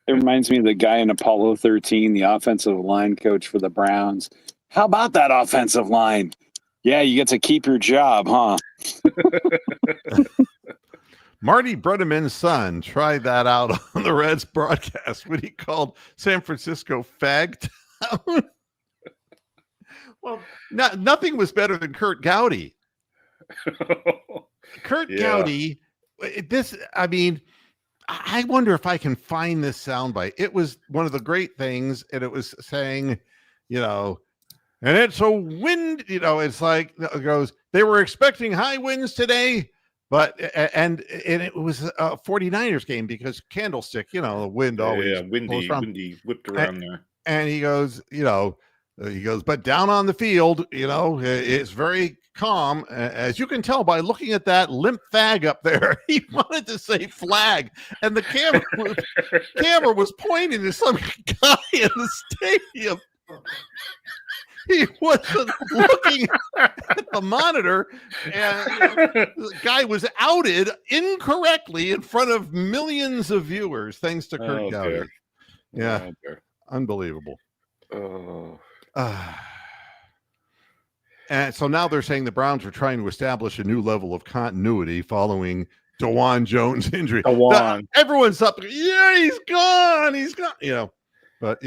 It reminds me of the guy in Apollo 13, the offensive line coach for the Browns. How about that offensive line? Yeah, you get to keep your job, huh? Marty Brenneman's son tried that out on the Reds broadcast when he called San Francisco Fag Town. Well, nothing was better than Kurt Gowdy. Kurt Gowdy, I wonder if I can find this soundbite. It was one of the great things, and it was saying, and it's a wind, it's like, it goes, they were expecting high winds today, but, and it was a 49ers game because Candlestick, the wind always windy whipped around there. And he goes, but down on the field, it's very calm. As you can tell by looking at that limp fag up there, he wanted to say flag. And the camera was pointing to some guy in the stadium. He wasn't looking at the monitor, and the guy was outed incorrectly in front of millions of viewers, thanks to Kurt Gowdy. Yeah, unbelievable. Oh. And so now they're saying the Browns are trying to establish a new level of continuity following DeJuan Jones' injury. Everyone's up. Yeah, he's gone. But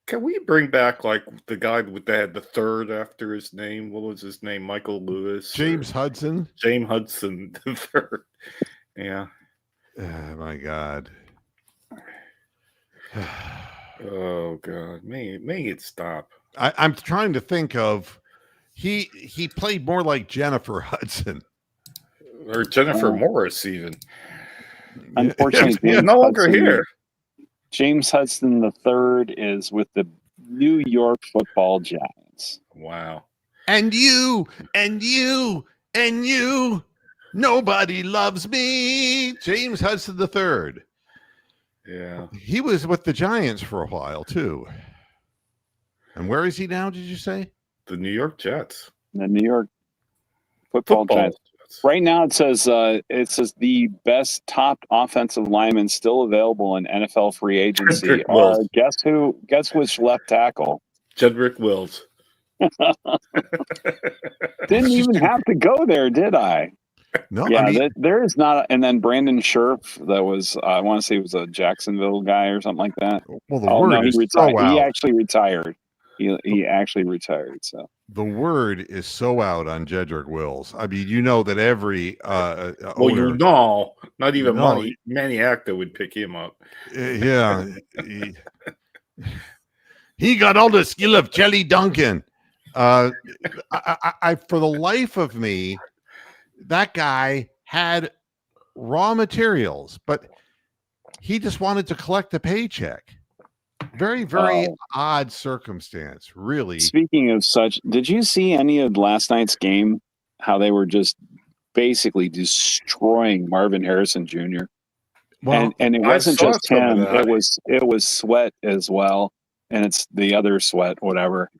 can we bring back like the guy that had the third after his name? What was his name? Michael Lewis? James Hudson? James Hudson the third. Yeah. Oh, my God. Oh, God. May it stop. I'm trying to think of, he played more like Jennifer Hudson. Or Jennifer Morris, even. Unfortunately, he's no longer here. James Hudson III is with the New York Football Giants. Wow. And you, nobody loves me. James Hudson III. Yeah. He was with the Giants for a while, too. And where is he now, did you say? The New York Jets. The New York Football Giants. Right now it says the best top offensive lineman still available in NFL free agency. Jedrick Wills. Guess who? Guess which left tackle? Jedrick Wills. Didn't even have to go there, did I? No, Yeah, I mean, there is not. And then Brandon Scherf, that was I want to say he was a Jacksonville guy or something like that. well, the Oh no, word he is retired. so He out. actually retired. He actually retired. So The word is so out on Jedrick Wills. I mean, you know that every Well, owner, not even No. Manny Acta would pick him up. yeah, he got all the skill of Jelly Duncan. I for the life of me, that guy had raw materials, but he just wanted to collect a paycheck. Very, very odd circumstance, really. speaking of such, did you see any of last night's game? How they were just basically destroying Marvin Harrison Jr. Well, and it I wasn't saw just some of him; that. it was Sweat as well, and it's the other Sweat, whatever.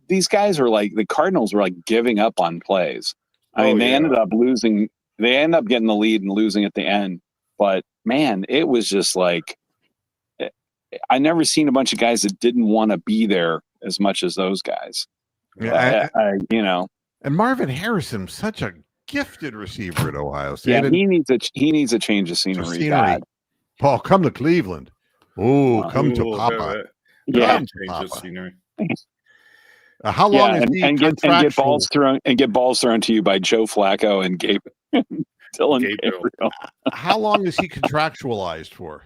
These guys are like the Cardinals were like giving up on plays. I mean, they ended up losing. They ended up getting the lead and losing at the end. But man, it was just like I never seen a bunch of guys that didn't want to be there as much as those guys. yeah, And Marvin Harrison, such a gifted receiver at Ohio State. yeah, And he needs a change of scenery. God. Paul, come to Cleveland. Oh, come to Ooh, Papa. Yeah, Change the scenery. How long is he get balls thrown to you by Joe Flacco and Dylan Gabriel. How long is he contractualized for?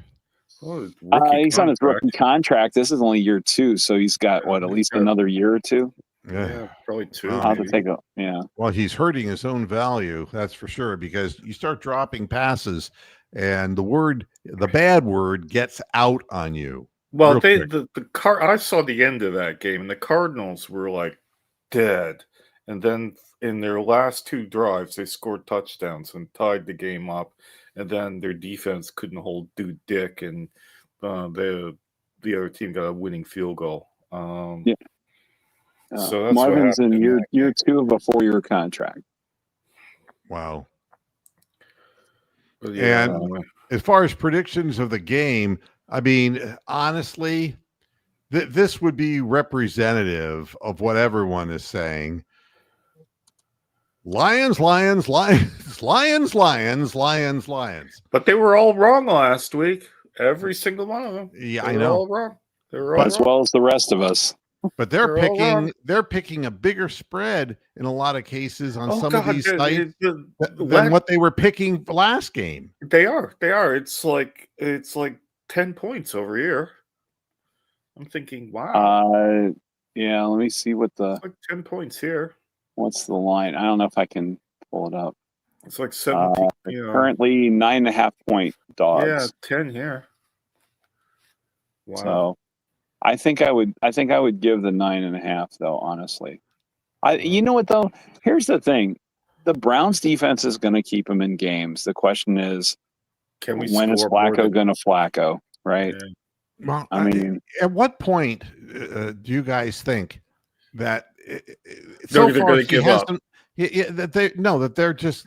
Oh, he's on his rookie contract. This is only year 2, so he's got at least another year or 2. Yeah, probably 2. I'll have to take a Well, he's hurting his own value, that's for sure, because you start dropping passes, and the bad word gets out on you. Well, I saw the end of that game, and the Cardinals were like dead. And then in their last 2 drives, they scored touchdowns and tied the game up. And then their defense couldn't hold Dude Dick, and the other team got a winning field goal. So that's Marvin's what in year 2 of a 4-year contract. Wow. But and as far as predictions of the game, I mean, honestly, this would be representative of what everyone is saying. Lions, Lions, Lions, Lions, Lions, Lions, Lions. But they were all wrong last week. Every single one of them. Yeah, I know. They were all wrong. As well as the rest of us. But they're picking a bigger spread in a lot of cases on some of these sites than what they were picking last game. They are. It's like 10 points over here. I'm thinking, wow. Yeah, let me see what it's like 10 points here. What's the line? I don't know if I can pull it up. It's like 17. Currently 9.5 point dogs. Yeah, 10 here. Wow. So I think I would give the 9.5 though, honestly. You know what though? Here's the thing. The Browns defense is going to keep them in games. The question is, when is Flacco going to Flacco, right? Yeah. Well, I mean, at what point do you guys think that so far he hasn't? That they're just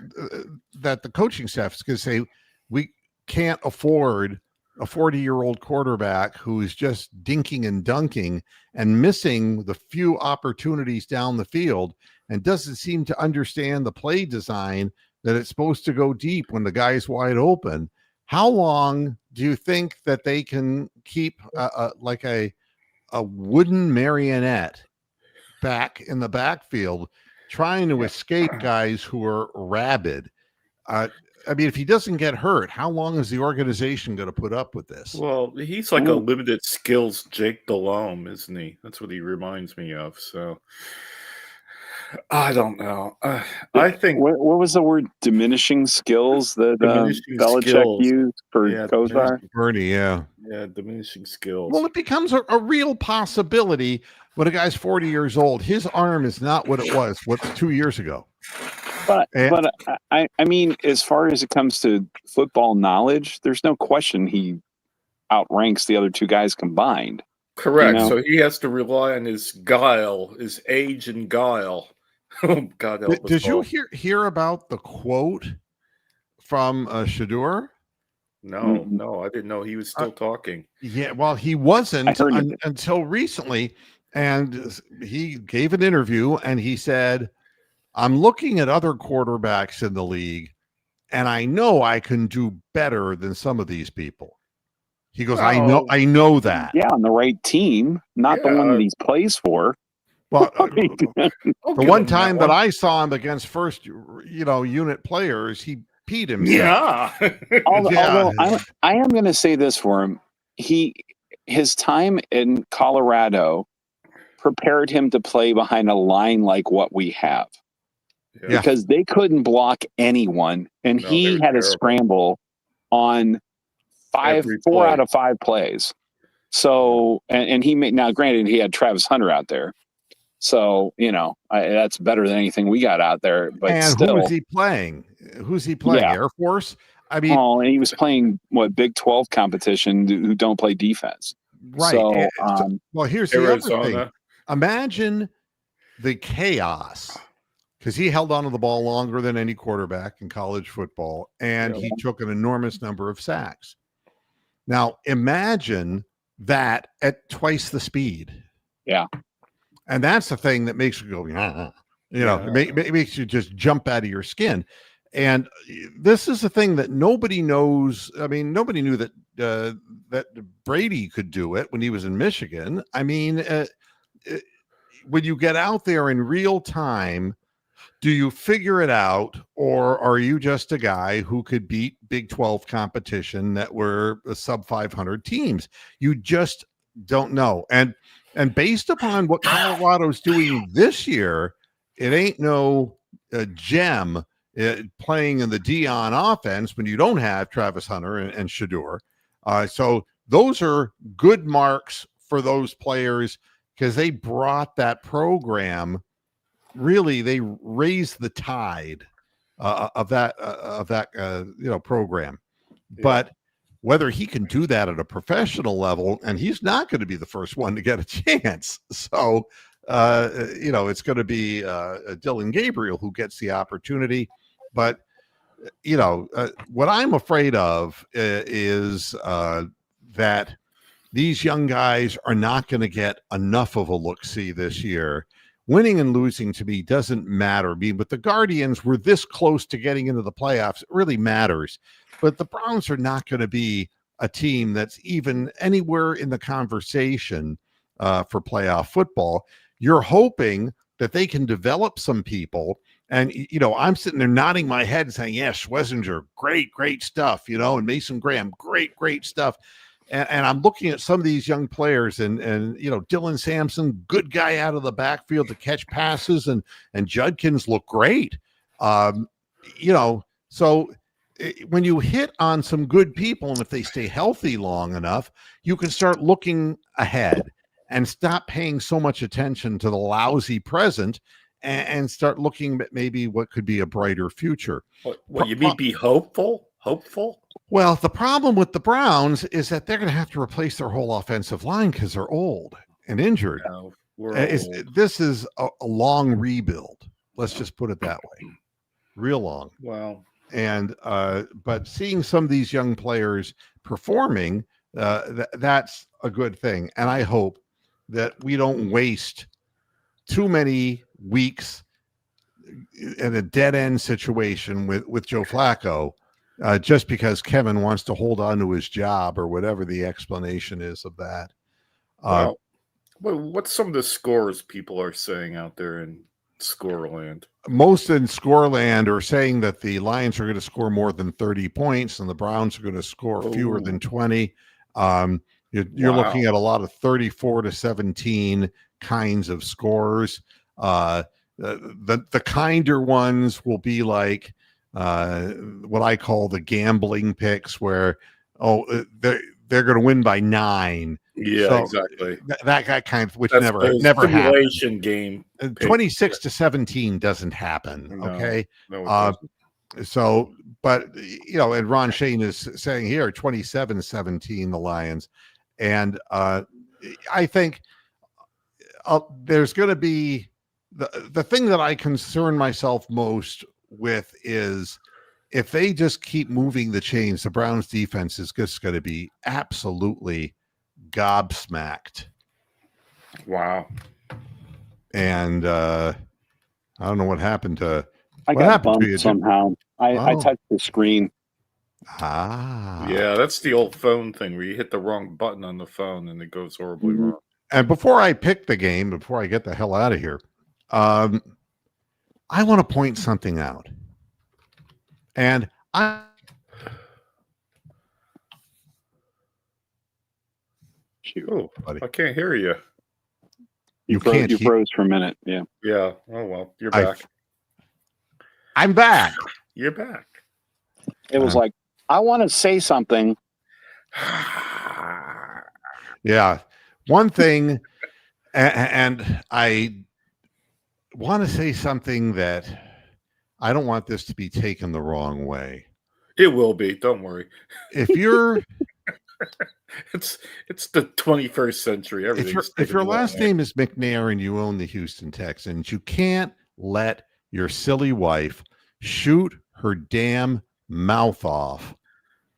that the coaching staff is going to say we can't afford a 40-year-old quarterback who is just dinking and dunking and missing the few opportunities down the field and doesn't seem to understand the play design that it's supposed to go deep when the guy's wide open. How long do you think that they can keep like a wooden marionette back in the backfield trying to escape guys who are rabid? I mean, if he doesn't get hurt, how long is the organization going to put up with this? Well, he's like a limited skills Jake Delhomme, isn't he? That's what he reminds me of. So I don't know. I think what was the word? Diminishing skills that Belichick used for Kozar? Bernie, yeah, diminishing skills. Well, it becomes a real possibility when a guy's 40 years old. His arm is not what it was 2 years ago. But I mean, as far as it comes to football knowledge, there's no question he outranks the other 2 guys combined. Correct. So he has to rely on his guile, his age and guile, Oh, God help us Did you all. hear about the quote from Shadur? No, I didn't know he was still talking. Yeah, well, he I wasn't heard it. until recently, and he gave an interview and he said, "I'm looking at other quarterbacks in the league, and I know I can do better than some of these people." He goes, "I know that." Yeah, on the right team, not the one that he plays for. Well, I'll the give one him time that that I saw him against first, unit players, he peed himself. Yeah. Although I am going to say this for him, his time in Colorado prepared him to play behind a line like what we have, Yeah. because they couldn't block anyone, and No, they he were had a terrible. scramble on Every 4 play. out of 5 plays. So, and he made, now granted he had Travis Hunter out there, so that's better than anything we got out there. But And still, who is he playing? Who's he playing? Yeah. Air Force? I mean, and he was playing Big 12 competition who don't play defense. right. So, well, here's the other thing. Arizona. Imagine the chaos, because he held on to the ball longer than any quarterback in college football, and he took an enormous number of sacks. Now, imagine that at twice the speed. Yeah. And that's the thing that makes you go, it makes you just jump out of your skin. And this is the thing that nobody knows. I mean, nobody knew that that Brady could do it when he was in Michigan. I mean, when you get out there in real time, do you figure it out, or are you just a guy who could beat Big 12 competition that were sub 500 teams? You just don't know. And based upon what Colorado's doing this year, it ain't no gem playing in the Dion offense when you don't have Travis Hunter and Shadur. So those are good marks for those players, because they brought that program. Really, they raised the tide of that program. Yeah. But whether he can do that at a professional level, and he's not going to be the first one to get a chance. So, it's going to be Dylan Gabriel who gets the opportunity. But, what I'm afraid of is that these young guys are not going to get enough of a look-see this year. Winning and losing to me doesn't matter. I mean, but the Guardians were this close to getting into the playoffs. It really matters. But the Browns are not going to be a team that's even anywhere in the conversation for playoff football. You're hoping that they can develop some people. And, I'm sitting there nodding my head and saying, yeah, Schlesinger, great stuff, and Mason Graham, great stuff. And I'm looking at some of these young players, and Dylan Sampson, good guy out of the backfield to catch passes, and Judkins look great. So when you hit on some good people, and if they stay healthy long enough, you can start looking ahead and stop paying so much attention to the lousy present, and start looking at maybe what could be a brighter future. What you mean, be hopeful? Hopeful? Well, the problem with the Browns is that they're going to have to replace their whole offensive line because they're old and injured. No, this is a long rebuild. Let's just put it that way. Real long. Wow. And but seeing some of these young players performing, that's a good thing. And I hope that we don't waste too many weeks in a dead end situation with Joe Flacco. Just because Kevin wants to hold on to his job, or whatever the explanation is of that. What's some of the scores people are saying out there in Scoreland? Most in Scoreland are saying that the Lions are going to score more than 30 points, and the Browns are going to score fewer than 20. You're looking at a lot of 34-17 kinds of scores. The kinder ones will be like what I call the gambling picks, where they're going to win by 9. Yeah, so exactly. That guy kind of, which That's never simulation happened. Game 26-17 doesn't happen. No, okay. No, so, but and Ron Shane is saying here 27-17 the Lions, and I think there's going to be the thing that I concern myself most with is if they just keep moving the chains, the Browns defense is just going to be absolutely gobsmacked. Wow. And I don't know what happened to. I What got happened to bumped you? somehow. I Oh. touched the screen. Yeah, that's the old phone thing where you hit the wrong button on the phone and it goes horribly Mhm. wrong. And before I pick the game, before I get the hell out of here, I want to point something out. And Shoot. Oh, buddy, I can't hear you. you can't You hear. froze for a minute. Yeah. Yeah. Oh well, you're I- back. I'm back. You're back. It was like, I want to say something. Yeah. One thing, and I want to say something that I don't want this to be taken the wrong way. It will be. Don't worry. If you're It's the 21st century. if Everything's your last name is McNair and you own the Houston Texans, you can't let your silly wife shoot her damn mouth off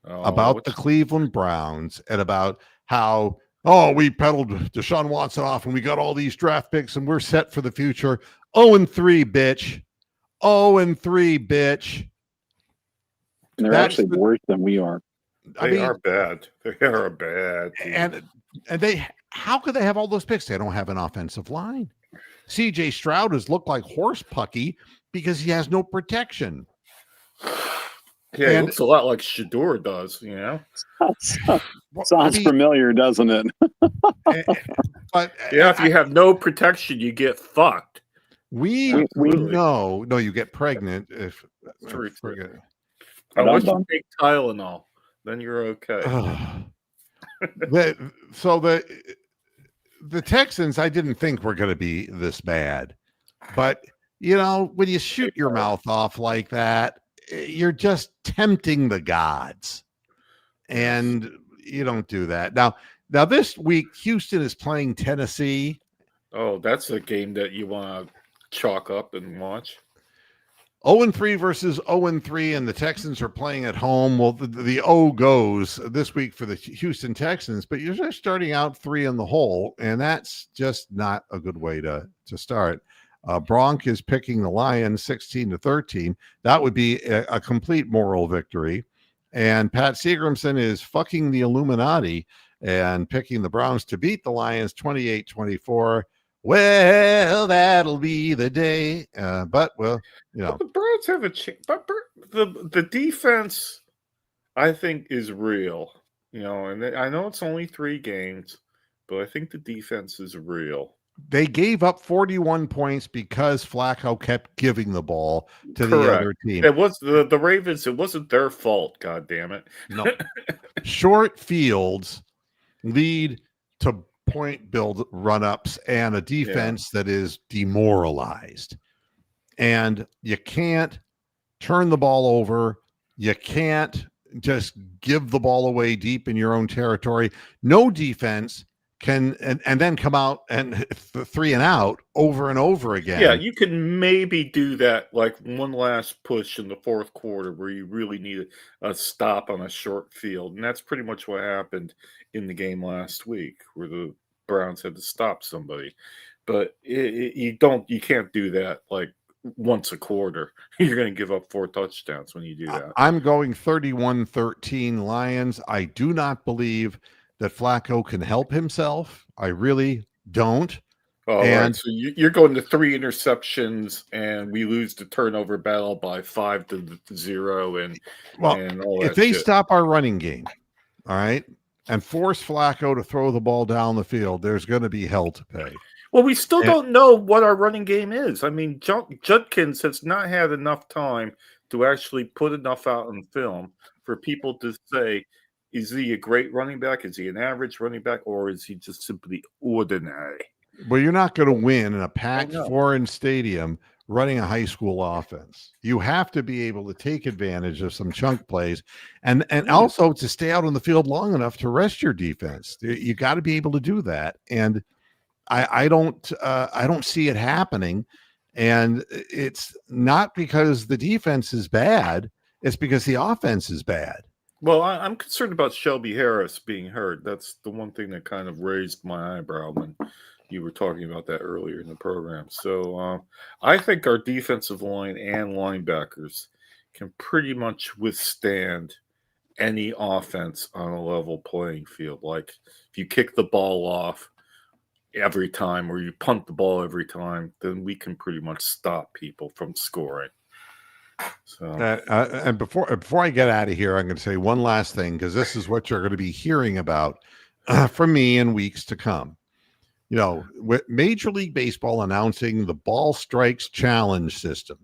about the Cleveland Browns and about how, we peddled Deshaun Watson off and we got all these draft picks and we're set for the future. 0-3, bitch. 0-3, bitch. And they're That's actually worse than we are. They are bad. They are a bad team. And they, how could they have all those picks? They don't have an offensive line. CJ Stroud has looked like horse pucky because he has no protection. Yeah, it looks a lot like Shador does, you know? Sounds familiar, doesn't it? But yeah, if you have no protection, you get fucked. We know. No, you get pregnant if. Unless you take Tylenol, then you're okay. So the Texans, I didn't think were going to be this bad, but when you shoot your mouth off like that, you're just tempting the gods, and you don't do that. Now this week, Houston is playing Tennessee. Oh, that's a game that you want to chalk up and watch. 0-3 versus 0-3, and the Texans are playing at home. Well, the O goes this week for the Houston Texans, but you're just starting out 3 in the hole, and that's just not a good way to start. Bronk is picking the Lions 16-13. That would be a complete moral victory. And Pat Seagramson is fucking the Illuminati and picking the Browns to beat the Lions 28-24. Well, that'll be the day. But the Browns have a chance. But the defense, I think, is real. And I know it's only 3 games, but I think the defense is real. They gave up 41 points because Flacco kept giving the ball to the other team. It was the Ravens. It wasn't their fault. God damn it. No. Short fields lead to point build run-ups and a defense that is demoralized. And you can't turn the ball over. You can't just give the ball away deep in your own territory. No defense can and then come out and 3 and out over and over again. Yeah, you can maybe do that like one last push in the 4th quarter where you really need a stop on a short field. And that's pretty much what happened in the game last week where the Browns had to stop somebody. But you can't do that like once a quarter. You're going to give up 4 touchdowns when you do that. I'm going 31-13 Lions. I do not believe that Flacco can help himself. I really don't. Right. So you're going to 3 interceptions, and we lose the turnover battle by 5-0, and all that. If they stop our running game, all right, and force Flacco to throw the ball down the field, there's going to be hell to pay. Well, we still don't know what our running game is. I mean, Judkins has not had enough time to actually put enough out in film for people to say, is he a great running back? Is he an average running back? Or is he just simply ordinary? Well, you're not going to win in a packed foreign stadium running a high school offense. You have to be able to take advantage of some chunk plays and also to stay out on the field long enough to rest your defense. You got to be able to do that. And I don't see it happening, and it's not because the defense is bad. It's because the offense is bad. Well, I'm concerned about Shelby Harris being hurt. That's the one thing that kind of raised my eyebrow when you were talking about that earlier in the program. So I think our defensive line and linebackers can pretty much withstand any offense on a level playing field. Like if you kick the ball off every time or you punt the ball every time, then we can pretty much stop people from scoring. So And before I get out of here, I'm going to say one last thing, because this is what you're going to be hearing about from me in weeks to come. You know, with Major League Baseball announcing the Ball Strikes Challenge system,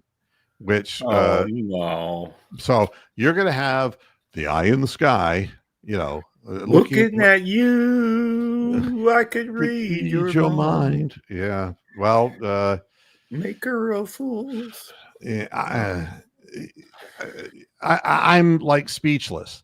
which no. So you're going to have the eye in the sky, you know, looking at you, I can read your mind. Yeah. Well, maker of fools. Yeah, I'm like speechless.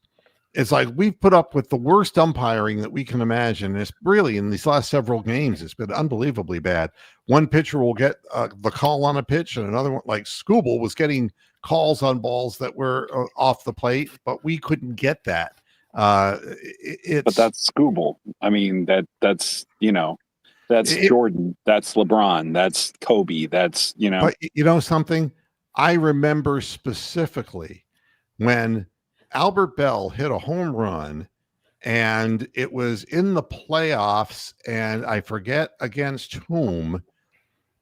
It's like we've put up with the worst umpiring that we can imagine. It's really in these last several games, it's been unbelievably bad. One pitcher will get the call on a pitch, and another one, like Scooble, was getting calls on balls that were off the plate, but we couldn't get that. But that's Scooble. I mean, that's that's Jordan, that's LeBron, that's Kobe, that's But you know something? I remember specifically when Albert Bell hit a home run, and it was in the playoffs, and I forget against whom,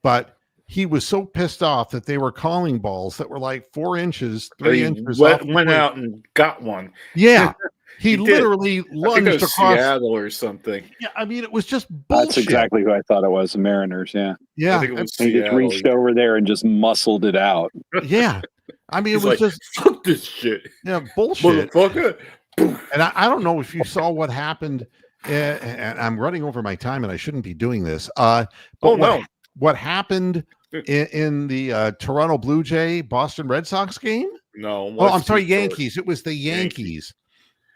but he was so pissed off that they were calling balls that were like 4 inches, 3 inches. Went out and got one. Yeah. He literally lunged across Seattle or something. Yeah, I mean, it was just bullshit. That's exactly who I thought it was, the Mariners. Yeah. Yeah. I think it was he just reached over there and just muscled it out. Yeah. I mean, it was like, just fuck this shit. Yeah, bullshit. Motherfucker. And I don't know if you saw what happened. And I'm running over my time, and I shouldn't be doing this. What happened in the Toronto Blue Jay Boston Red Sox game? No. Oh, I'm sorry, Yankees. It was the Yankees.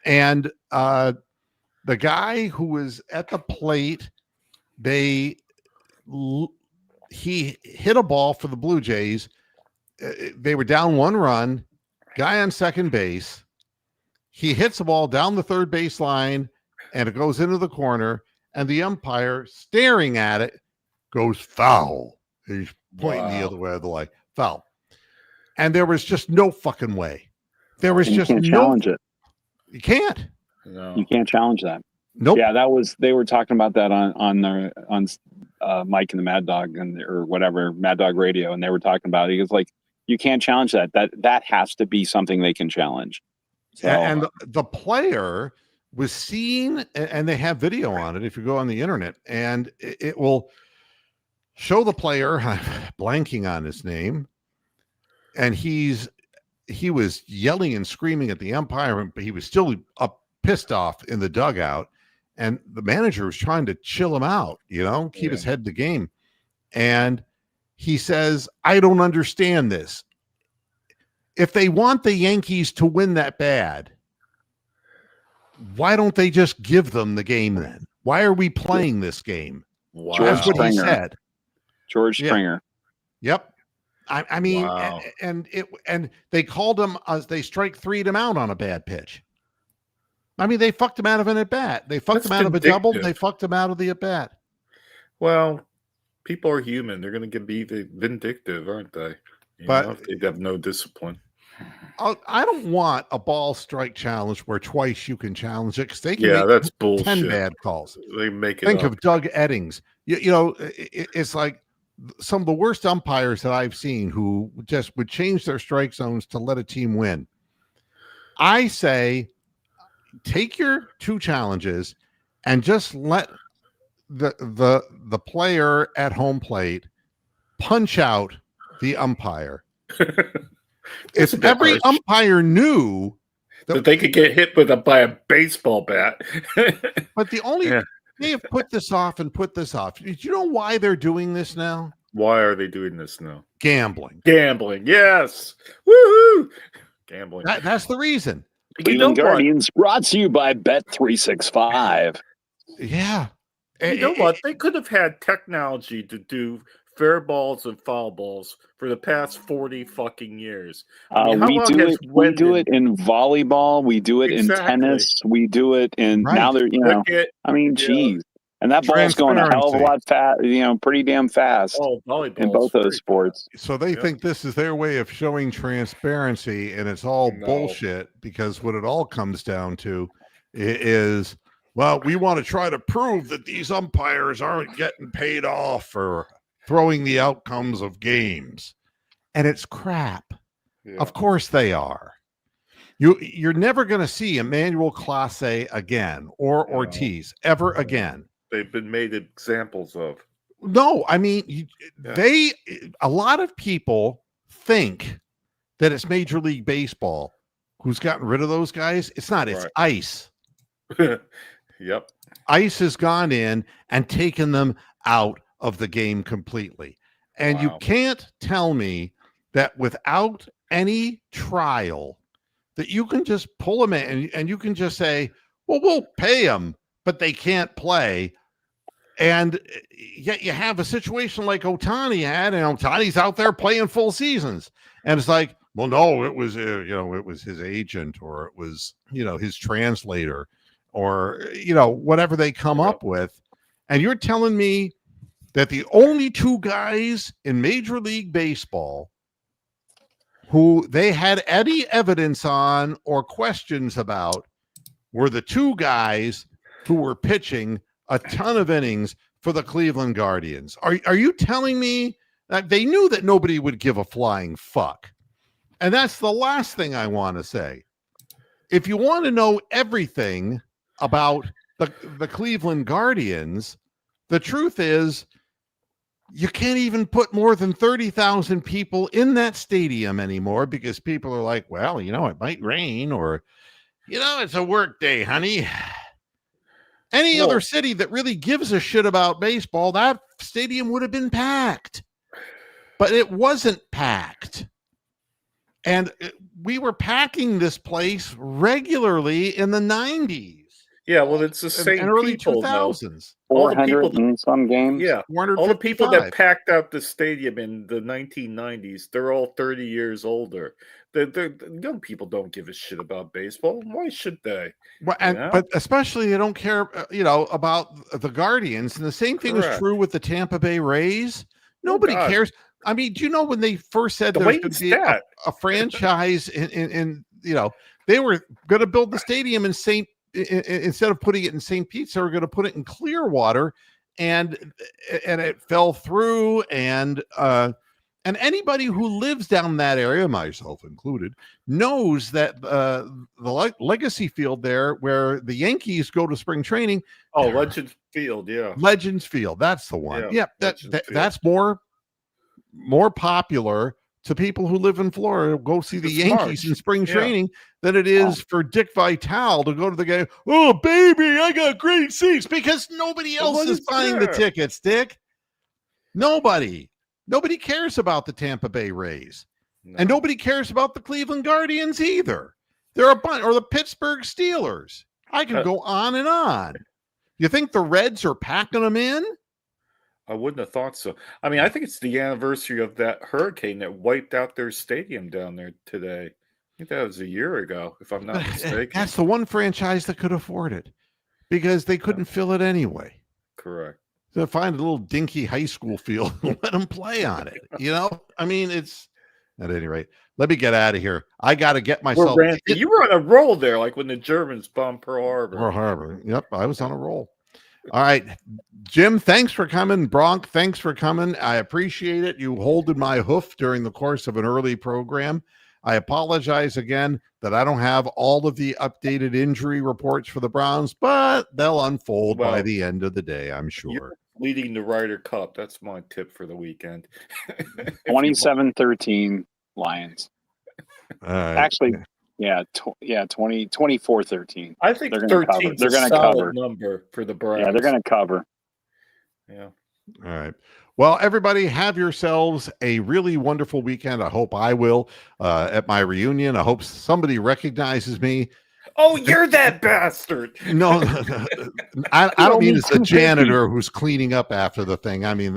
And the guy who was at the plate, he hit a ball for the Blue Jays. They were down 1 run. Guy on second base. He hits the ball down the third base line, and it goes into the corner. And the umpire, staring at it, goes foul. He's pointing the other way of the light. Foul. And there was just no fucking way. There was just no challenge it. You can't. No. You can't challenge that. Nope. Yeah, they were talking about that on Mike and the Mad Dog or whatever, Mad Dog Radio, and they were talking about it. He was like, you can't challenge that. That has to be something they can challenge. So, and the player was seen, and they have video on it if you go on the internet, and it will show the player, I'm blanking on his name, and he was yelling and screaming at the umpire, but he was still pissed off in the dugout, and the manager was trying to chill him out, keep his head in the game. And he says, I don't understand this. If they want the Yankees to win that bad, why don't they just give them the game then? Why are we playing this game? Wow. That's what he said. George Springer. Yep. I mean, wow. and they called him they strike three'd him out on a bad pitch. I mean, they fucked him out of an at bat. They fucked him out of a double. They fucked him out of the at bat. Well, people are human. They're going to be vindictive, aren't they? If they have no discipline. I don't want a ball strike challenge where twice you can challenge it, because they can make that's bullshit. 10 bad calls. They make it Think up. of Doug Eddings. It's like some of the worst umpires that I've seen who just would change their strike zones to let a team win. I say, take your 2 challenges and just let the player at home plate punch out the umpire. If every umpire knew that they could get hit by a baseball bat. But the only they have put this off and put this off. Do you know why they're doing this now? Why are they doing this now? Gambling. Yes. Woohoo! Gambling. That's the reason. Cleveland Guardians brought to you by Bet365. Yeah. You know what? They could have had technology to do fair balls and foul balls for the past 40 fucking years. I mean, how we long do has it. We do Wendon- it in volleyball. We do it in Exactly. tennis. We do it in Right. now. They're Cricket. I mean, Yeah. geez, and that ball's going a hell of a lot fast. Pretty damn fast Oh, volleyball in both those sports. So they think this is their way of showing transparency, and it's all bullshit, because what it all comes down to is, well, we want to try to prove that these umpires aren't getting paid off for throwing the outcomes of games. And it's crap. Yeah. Of course they are. You're never going to see Emmanuel Clase again or Ortiz ever again. They've been made examples of. No, I mean, a lot of people think that it's Major League Baseball who's gotten rid of those guys. It's not. It's ICE. Yep. ICE has gone in and taken them out of the game completely. And you can't tell me that without any trial that you can just pull them in and you can just say, well, we'll pay them, but they can't play. And yet you have a situation like Ohtani had, and Ohtani's out there playing full seasons. And it's like, well, no, it was, it was his agent, or it was, his translator, or, whatever they come up with. And you're telling me that the only two guys in Major League Baseball who they had any evidence on or questions about were the two guys who were pitching a ton of innings for the Cleveland Guardians. Are you telling me that they knew that nobody would give a flying fuck? And that's the last thing I want to say. If you want to know everything about the Cleveland Guardians, the truth is you can't even put more than 30,000 people in that stadium anymore, because people are like, well, it might rain, or, it's a work day, honey. Any other city that really gives a shit about baseball, that stadium would have been packed. But it wasn't packed. And we were packing this place regularly in the 90s. Yeah, well, it's the same and early people, 2000s. 400 in some games. Yeah, all the people that packed out the stadium in the 1990s, they're all 30 years older. The young people don't give a shit about baseball. Why should they? Well, but especially they don't care, about the Guardians. And the same thing is true with the Tampa Bay Rays. Nobody cares. I mean, do you know when they first said there was going to be a franchise in they were going to build the stadium in instead of putting it in St. Pete's, they were going to put it in Clearwater, and it fell through. And anybody who lives down that area, myself included, knows that the Legacy Field there, where the Yankees go to spring training. Oh, Legends Field, yeah. Legends Field, that's the one. Yeah, that's more popular to people who live in Florida, go see the Yankees in spring training, than it is for Dick Vitale to go to the game. Oh, baby, I got great seats, because nobody else is buying the tickets, Dick. Nobody cares about the Tampa Bay Rays. No. And nobody cares about the Cleveland Guardians either. They're a bunch, or the Pittsburgh Steelers. I can go on and on. You think the Reds are packing them in? I wouldn't have thought so. I mean, I think it's the anniversary of that hurricane that wiped out their stadium down there today. I think that was a year ago, if I'm not mistaken. That's the one franchise that could afford it, because they couldn't fill it anyway. Correct. So find a little dinky high school field and let them play on it. I mean, it's at any rate. Let me get out of here. I got to get myself. You were on a roll there, like when the Germans bombed Pearl Harbor. Pearl Harbor. Yep, I was on a roll. All right, Jim, thanks for coming. Bronk, thanks for coming. I appreciate it. You holded my hoof during the course of an early program. I apologize again that I don't have all of the updated injury reports for the Browns, but they'll unfold by the end of the day, I'm sure. You're leading the Ryder Cup. That's my tip for the weekend. 27-13 Lions. Actually, yeah, 24-13. I think 13 is a solid number for the Browns. Yeah, they're going to cover. Yeah. All right. Well, everybody, have yourselves a really wonderful weekend. I hope I will at my reunion. I hope somebody recognizes me. Oh, you're that bastard. No, I don't mean it's a janitor who's cleaning up after the thing. I mean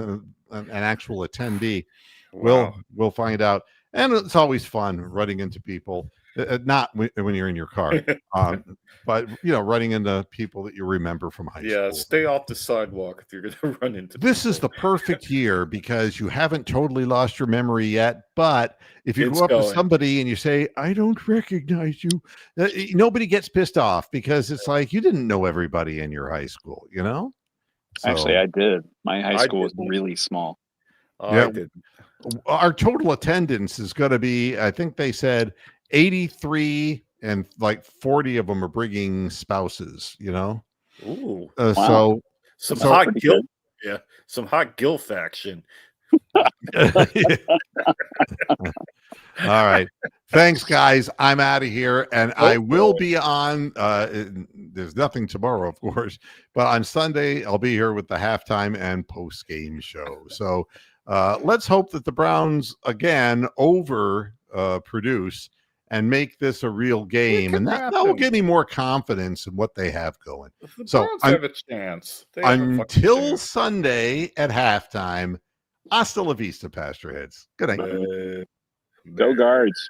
an actual attendee. Wow. We'll find out, and it's always fun running into people. Not when you're in your car, but running into people that you remember from high Yeah, school. stay off the sidewalk if you're going to run into This people. is the perfect year because you haven't totally lost your memory yet. But if you It's go up to going. somebody and you say, "I don't recognize you," nobody gets pissed off because it's like you didn't know everybody in your high school, So, Actually, I did. My high I school was didn't. really small. Yeah. I did. Our total attendance is going to be, I think they said 83, and like 40 of them are bringing spouses, Ooh. So Some So- hot Pretty Gil. good. Yeah. Some hot Gil faction. All right. Thanks, guys. I'm out of here, and I will be on. There's nothing tomorrow, of course, but on Sunday I'll be here with the halftime and post game show. So let's hope that the Browns again over produce and make this a real game, and that will give me more confidence in what they have going. The So Browns have a chance. They have a fucking Until chance. Sunday at halftime, hasta la vista, Pastor Heads. Good night. Go Guards.